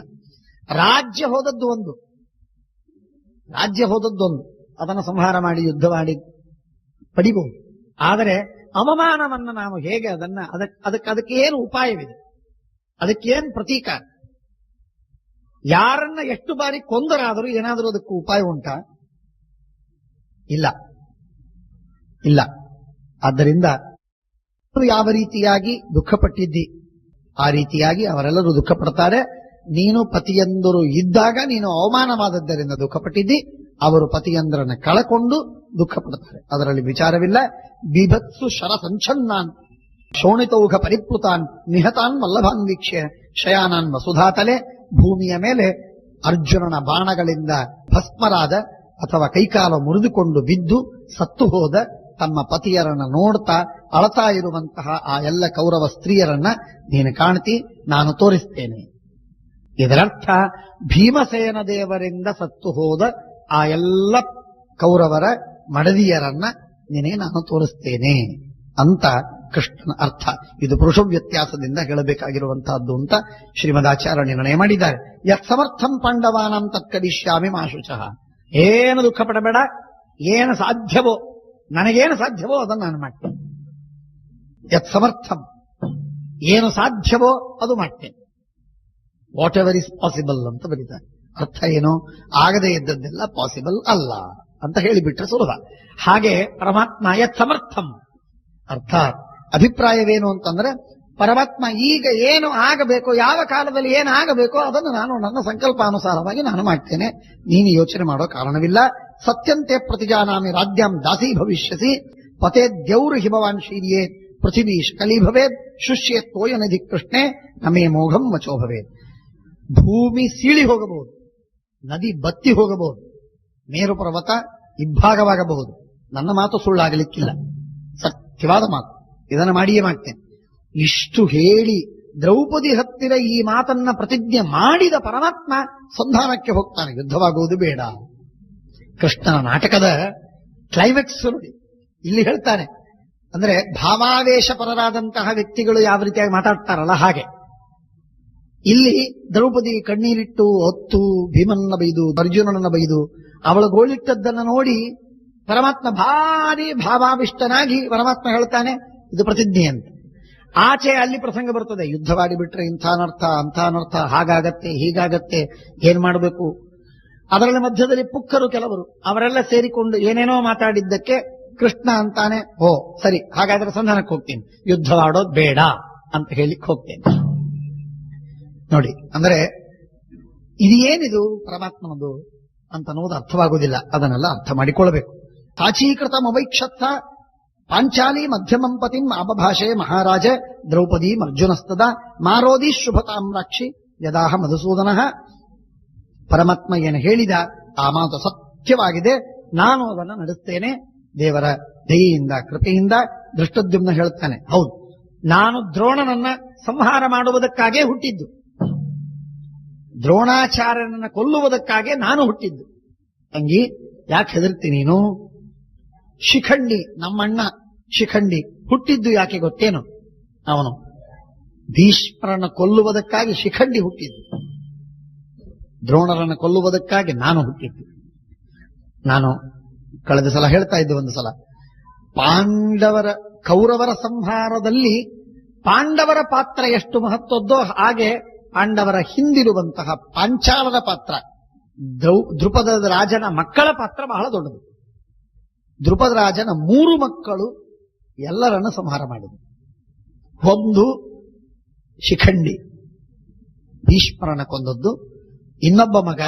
ರಾಜ್ಯ ಹೋದದ್ದೊಂದು, ಅದನ್ನು ಸಂಹಾರ ಮಾಡಿ ಯುದ್ಧ ಮಾಡಿ ಪಡಿಬಹುದು. ಆದರೆ ಅವಮಾನವನ್ನು ನಾವು ಹೇಗೆ ಅದಕ್ಕೆ ಏನು ಉಪಾಯವಿದೆ, ಅದಕ್ಕೇನು ಪ್ರತೀಕಾರ? ಯಾರನ್ನ ಎಷ್ಟು ಬಾರಿ ಕೊಂದರಾದರೂ ಏನಾದರೂ ಅದಕ್ಕೂ ಉಪಾಯ ಉಂಟಾ? ಇಲ್ಲ ಇಲ್ಲ. ಆದ್ದರಿಂದ ಯಾವ ರೀತಿಯಾಗಿ ದುಃಖಪಟ್ಟಿದ್ದಿ ಆ ರೀತಿಯಾಗಿ ಅವರೆಲ್ಲರೂ ದುಃಖ ಪಡ್ತಾರೆ. ನೀನು ಪತಿಯಂದರು ಇದ್ದಾಗ ನೀನು ಅವಮಾನವಾದದ್ದರಿಂದ ದುಃಖಪಟ್ಟಿದ್ದಿ, ಅವರು ಪತಿಯಂದರನ್ನ ಕಳಕೊಂಡು ದುಃಖ ಪಡ್ತಾರೆ, ಅದರಲ್ಲಿ ವಿಚಾರವಿಲ್ಲ. ಬಿಭತ್ಸು ಶರ ಸಂಚನ್ನಾನ್ ಶೋಣಿತೌಘ ಪರಿಪ್ಲುತಾನ್ ನಿಹತಾನ್ ವಲ್ಲಭಾನ್ ವೀಕ್ಷ್ಯ ಶಯಾನಾನ್ ವಸುಧಾತಲೆ. ಭೂಮಿಯ ಮೇಲೆ ಅರ್ಜುನನ ಬಾಣಗಳಿಂದ ಭಸ್ಮರಾದ ಅಥವಾ ಕೈಕಾಲ ಮುರಿದುಕೊಂಡು ಬಿದ್ದು ಸತ್ತು ಹೋದ ತಮ್ಮ ಪತಿಯರನ್ನ ನೋಡ್ತಾ ಅಳತಾ ಇರುವಂತಹ ಆ ಎಲ್ಲ ಕೌರವ ಸ್ತ್ರೀಯರನ್ನ ನೀನು ಕಾಣ್ತಿ, ನಾನು ತೋರಿಸ್ತೇನೆ. ಇದರರ್ಥ ಭೀಮಸೇನ ದೇವರಿಂದ ಸತ್ತು ಹೋದ ಆ ಎಲ್ಲ ಕೌರವರ ಮಡದಿಯರನ್ನ ನಿನಗೆ ನಾನು ತೋರಿಸ್ತೇನೆ ಅಂತ ಕೃಷ್ಣನ ಅರ್ಥ. ಇದು ಪುರುಷ ವ್ಯತ್ಯಾಸದಿಂದ ಹೇಳಬೇಕಾಗಿರುವಂತಹದ್ದು ಅಂತ ಶ್ರೀಮದಾಚಾರ್ಯ ನಿರ್ಣಯ ಮಾಡಿದ್ದಾರೆ. ಯತ್ ಸಮರ್ಥಂ ಪಾಂಡವಾನಾಂ ತತ್ಕರಿಷ್ಯಾಮಿ ಮಾಶುಚಃ. ಏನು ದುಃಖ ಪಡಬೇಡ, ಏನು ಸಾಧ್ಯವೋ, ನನಗೇನು ಸಾಧ್ಯವೋ ಅದನ್ನು ನಾನು ಮಾಡ್ತೇನೆ. ಯತ್ ಸಮರ್ಥಂ, ಏನು ಸಾಧ್ಯವೋ ಅದು ಮಾಡ್ತೇನೆ. ವಾಟ್ ಎವರ್ ಇಸ್ ಪಾಸಿಬಲ್ ಅಂತ ಬರೀತಾರೆ. ಅರ್ಥ ಏನು? ಆಗದೇ ಇದ್ದದ್ದೆಲ್ಲ ಪಾಸಿಬಲ್ ಅಲ್ಲ ಅಂತ ಹೇಳಿಬಿಟ್ರೆ ಸುಲಭ. ಹಾಗೆ ಪರಮಾತ್ಮ ಯತ್ ಸಮರ್ಥಂ, ಅರ್ಥಾತ್ ಅಭಿಪ್ರಾಯವೇನು ಅಂತಂದ್ರೆ ಪರಮಾತ್ಮ ಈಗ ಏನು ಆಗಬೇಕು, ಯಾವ ಕಾಲದಲ್ಲಿ ಏನು ಆಗಬೇಕೋ ಅದನ್ನು ನಾನು ನನ್ನ ಸಂಕಲ್ಪಾನುಸಾರವಾಗಿ ನಾನು ಮಾಡ್ತೇನೆ, ನೀನು ಯೋಚನೆ ಮಾಡೋ ಕಾರಣವಿಲ್ಲ. ಸತ್ಯಂತೆ ಪ್ರತಿಜಾನಾಮಿ ರಾಜ್ಯಾಂ ದಾಸಿ ಭವಿಷ್ಯಸಿ ಪತೆ ದ್ಯೌರು ಹಿಮವಾನ್ ಶೀರ್ಯೇ ಪೃಥಿವೀ ಕಲಿ ಭವೇದ್ ಶುಷ್ಯೇ ತೋಯ ನದಿ ಕೃಷ್ಣೆ ನಮೇ ಮೋಘಂ ವಚೋ ಭವೇದ್. ಭೂಮಿ ಸೀಳಿ ಹೋಗಬಹುದು, ನದಿ ಬತ್ತಿ ಹೋಗಬಹುದು, ಮೇರು ಪರ್ವತ ಇಬ್ಬಾಗವಾಗಬಹುದು, ನನ್ನ ಮಾತು ಸುಳ್ಳಾಗಲಿಕ್ಕಿಲ್ಲ, ಸತ್ಯವಾದ ಮಾತು, ಇದನ್ನು ಮಾಡಿಯೇ ಮಾಡ್ತೇನೆ. ಇಷ್ಟು ಹೇಳಿ ದ್ರೌಪದಿ ಹತ್ತಿರ ಈ ಮಾತನ್ನ ಪ್ರತಿಜ್ಞೆ ಮಾಡಿದ ಪರಮಾತ್ಮ ಸಂಧಾನಕ್ಕೆ ಹೋಗ್ತಾನೆ. ಯುದ್ಧವಾಗುವುದು ಬೇಡ. ಕೃಷ್ಣನ ನಾಟಕದ ಕ್ಲೈಮ್ಯಾಕ್ಸ್ ನೋಡಿ ಇಲ್ಲಿ ಹೇಳ್ತಾನೆ. ಅಂದ್ರೆ ಭಾವಾವೇಶಪರರಾದಂತಹ ವ್ಯಕ್ತಿಗಳು ಯಾವ ರೀತಿಯಾಗಿ ಮಾತಾಡ್ತಾರಲ್ಲ ಹಾಗೆ ಇಲ್ಲಿ ದ್ರೌಪದಿ ಕಣ್ಣೀರಿಟ್ಟು ಹೊತ್ತು ಭೀಮನ್ನ ಬೈದು ಅರ್ಜುನನನ್ನ ಬೈದು ಅವಳ ಗೋಳಿಟ್ಟದ್ದನ್ನು ನೋಡಿ ಪರಮಾತ್ಮ ಭಾರಿ ಭಾವಾವಿಷ್ಟನಾಗಿ ಪರಮಾತ್ಮ ಹೇಳ್ತಾನೆ ಇದು ಪ್ರತಿಜ್ಞೆ ಅಂತ. ಆಚೆ ಅಲ್ಲಿ ಪ್ರಸಂಗ ಬರ್ತದೆ, ಯುದ್ಧವಾಡಿ ಬಿಟ್ರೆ ಇಂಥ ಅನರ್ಥ ಅಂಥ ಅನರ್ಥ, ಹಾಗಾಗತ್ತೆ ಹೀಗಾಗತ್ತೆ, ಏನ್ ಮಾಡಬೇಕು. ಅದರಲ್ಲಿ ಮಧ್ಯದಲ್ಲಿ ಪುಕ್ಕರು ಕೆಲವರು, ಅವರೆಲ್ಲ ಸೇರಿಕೊಂಡು ಏನೇನೋ ಮಾತಾಡಿದ್ದಕ್ಕೆ ಕೃಷ್ಣ ಅಂತಾನೆ, ಓ ಸರಿ ಹಾಗಾದ್ರೆ ಸಂಧಾನಕ್ಕೆ ಹೋಗ್ತೀನಿ, ಯುದ್ಧವಾಡೋದು ಬೇಡ ಅಂತ ಹೇಳಿಕ್ ಹೋಗ್ತೇನೆ. ನೋಡಿ, ಅಂದ್ರೆ ಇದು ಏನಿದು ಪರಮಾತ್ಮನದು ಅಂತ ಅನ್ನೋದು ಅರ್ಥವಾಗುವುದಿಲ್ಲ. ಅದನ್ನೆಲ್ಲ ಅರ್ಥ ಮಾಡಿಕೊಳ್ಬೇಕು. ಸಾಚೀಕೃತ ಮವೈಕ್ಷತ್ತ ಪಾಂಚಾಲಿ ಮಧ್ಯಮಂ ಪತಿಂ ಆಬಭಾಷೆ ಮಹಾರಾಜ ದ್ರೌಪದಿ ಅರ್ಜುನಸ್ತದ ಮಾರೋದಿ ಶುಭತಾಂ ರಾಕ್ಷಿ ಯದಾಹ ಮಧುಸೂದನ. ಪರಮಾತ್ಮ ಏನು ಹೇಳಿದ ಆ ಮಾತು ಸತ್ಯವಾಗಿದೆ, ನಾನು ಅದನ್ನು ನಡೆಸ್ತೇನೆ ದೇವರ ದಯೆಯಿಂದ ಕೃಪೆಯಿಂದ. ದೃಷ್ಟದ್ಯುಮ್ನ ಹೇಳ್ತಾನೆ, ಹೌದು ನಾನು ದ್ರೋಣನನ್ನ ಸಂಹಾರ ಮಾಡುವುದಕ್ಕಾಗೇ ಹುಟ್ಟಿದ್ದು, ದ್ರೋಣಾಚಾರ್ಯನನ್ನ ಕೊಲ್ಲುವುದಕ್ಕಾಗೆ ನಾನು ಹುಟ್ಟಿದ್ದು. ತಂಗಿ ಯಾಕೆ ಹೆದರ್ತಿ ನೀನು? ಶಿಖಂಡಿ ನಮ್ಮಣ್ಣ ಶಿಖಂಡಿ ಹುಟ್ಟಿದ್ದು ಯಾಕೆ ಗೊತ್ತೇನು? ಅವನು ಭೀಷ್ಮರನ್ನ ಕೊಲ್ಲುವುದಕ್ಕಾಗಿ ಶಿಖಂಡಿ ಹುಟ್ಟಿದ್ದು, ದ್ರೋಣರನ್ನು ಕೊಲ್ಲುವುದಕ್ಕಾಗಿ ನಾನು ಹುಟ್ಟಿದ್ದು. ನಾನು ಕಳೆದ ಸಲ ಹೇಳ್ತಾ ಇದ್ದೆ, ಒಂದು ಸಲ ಕೌರವರ ಸಂಹಾರದಲ್ಲಿ ಪಾಂಡವರ ಪಾತ್ರ ಎಷ್ಟು ಮಹತ್ವದ್ದೋ ಹಾಗೆ ಪಾಂಡವರ ಹಿಂದಿರುವಂತಹ ಪಾಂಚಾಲರ ಪಾತ್ರ, ದ್ರುಪದ ರಾಜನ ಮಕ್ಕಳ ಪಾತ್ರ ಬಹಳ ದೊಡ್ಡದು. ದ್ರುಪದ ರಾಜನ 3 ಮಕ್ಕಳು ಎಲ್ಲರನ್ನು ಸಂಹಾರ ಮಾಡಿದರು. ಒಂದು ಶಿಖಂಡಿ ಭೀಷ್ಮರನ್ನ ಕೊಂದದ್ದು, ಇನ್ನೊಬ್ಬ ಮಗ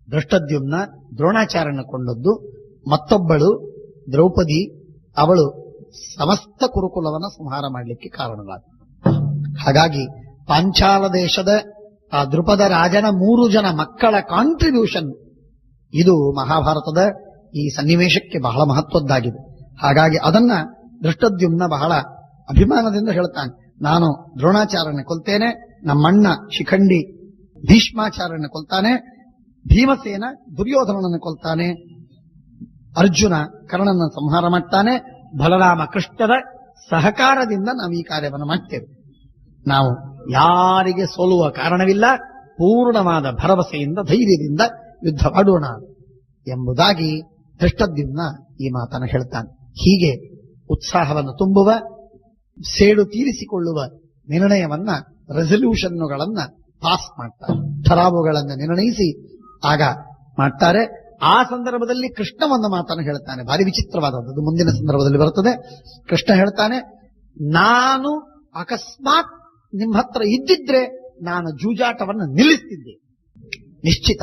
ದೃಷ್ಟದ್ಯುಮ್ನ ದ್ರೋಣಾಚಾರ್ಯನ ಕೊಂದದ್ದು, ಮತ್ತೊಬ್ಬಳು ದ್ರೌಪದಿ, ಅವಳು ಸಮಸ್ತ ಕುರುಕುಲವನ್ನು ಸಂಹಾರ ಮಾಡಲಿಕ್ಕೆ ಕಾರಣವಾದ. ಹಾಗಾಗಿ ಪಾಂಚಾಲ ದೇಶದ ಆ ದ್ರುಪದ ರಾಜನ 3 ಜನ ಮಕ್ಕಳ ಕಾಂಟ್ರಿಬ್ಯೂಷನ್ ಇದು ಮಹಾಭಾರತದ ಈ ಸನ್ನಿವೇಶಕ್ಕೆ ಬಹಳ ಮಹತ್ವದ್ದಾಗಿದೆ. ಹಾಗಾಗಿ ಅದನ್ನ ದೃಷ್ಟದ್ಯುಮ್ನ ಬಹಳ ಅಭಿಮಾನದಿಂದ ಹೇಳ್ತಾನೆ, ನಾನು ದ್ರೋಣಾಚಾರ್ಯನ ಕೊಲ್ತೇನೆ, ನಮ್ಮಣ್ಣ ಶಿಖಂಡಿ ಭೀಷ್ಮಾಚಾರ್ಯನ ಕೊಲ್ತಾನೆ, ಭೀಮಸೇನ ದುರ್ಯೋಧನನನ್ನು ಕೊಲ್ತಾನೆ, ಅರ್ಜುನ ಕರ್ಣನ ಸಂಹಾರ ಮಾಡ್ತಾನೆ, ಬಲರಾಮ ಕೃಷ್ಣದ ಸಹಕಾರದಿಂದ ನಾವು ಈ ಕಾರ್ಯವನ್ನು ಮಾಡ್ತೇವೆ. ನಾವು ಯಾರಿಗೆ ಸೋಲುವ ಕಾರಣವಿಲ್ಲ, ಪೂರ್ಣವಾದ ಭರವಸೆಯಿಂದ ಧೈರ್ಯದಿಂದ ಯುದ್ಧ ಮಾಡೋಣ ಎಂಬುದಾಗಿ ದೃಷ್ಟದ್ಯುಮ್ನ ಈ ಮಾತನ್ನು ಹೇಳ್ತಾನೆ. ಹೀಗೆ ಉತ್ಸಾಹವನ್ನು ತುಂಬುವ, ಸೇಡು ತೀರಿಸಿಕೊಳ್ಳುವ ನಿರ್ಣಯವನ್ನ, ರೆಸಲ್ಯೂಷನ್ನುಗಳನ್ನ ಪಾಸ್ ಮಾಡ್ತಾರೆ, ಠರಾವುಗಳನ್ನು ನಿರ್ಣಯಿಸಿ ಆಗ ಮಾಡ್ತಾರೆ. ಆ ಸಂದರ್ಭದಲ್ಲಿ ಕೃಷ್ಣ ಒಂದು ಮಾತನ್ನು ಹೇಳ್ತಾನೆ, ಭಾರಿ ವಿಚಿತ್ರವಾದದ್ದು, ಮುಂದಿನ ಸಂದರ್ಭದಲ್ಲಿ ಬರುತ್ತದೆ. ಕೃಷ್ಣ ಹೇಳ್ತಾನೆ, ನಾನು ಅಕಸ್ಮಾತ್ ನಿಮ್ಮ ಹತ್ರ ಇದ್ದಿದ್ರೆ ನಾನು ಜೂಜಾಟವನ್ನು ನಿಲ್ಲಿಸ್ತಿದ್ದೆ, ನಿಶ್ಚಿತ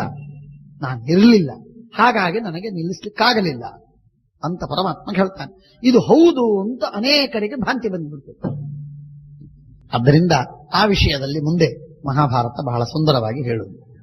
ನಾನು ಇರಲಿಲ್ಲ, ಹಾಗಾಗಿ ನನಗೆ ನಿಲ್ಲಿಸ್ಲಿಕ್ಕಾಗಲಿಲ್ಲ ಅಂತ ಪರಮಾತ್ಮ ಹೇಳ್ತಾನೆ. ಇದು ಹೌದು ಅಂತ ಅನೇಕರಿಗೆ ಭ್ರಾಂತಿ ಬಂದ್ಬಿಡ್ತದೆ. ಆದ್ದರಿಂದ ಆ ವಿಷಯದಲ್ಲಿ ಮುಂದೆ ಮಹಾಭಾರತ ಬಹಳ ಸುಂದರವಾಗಿ ಹೇಳುವುದು.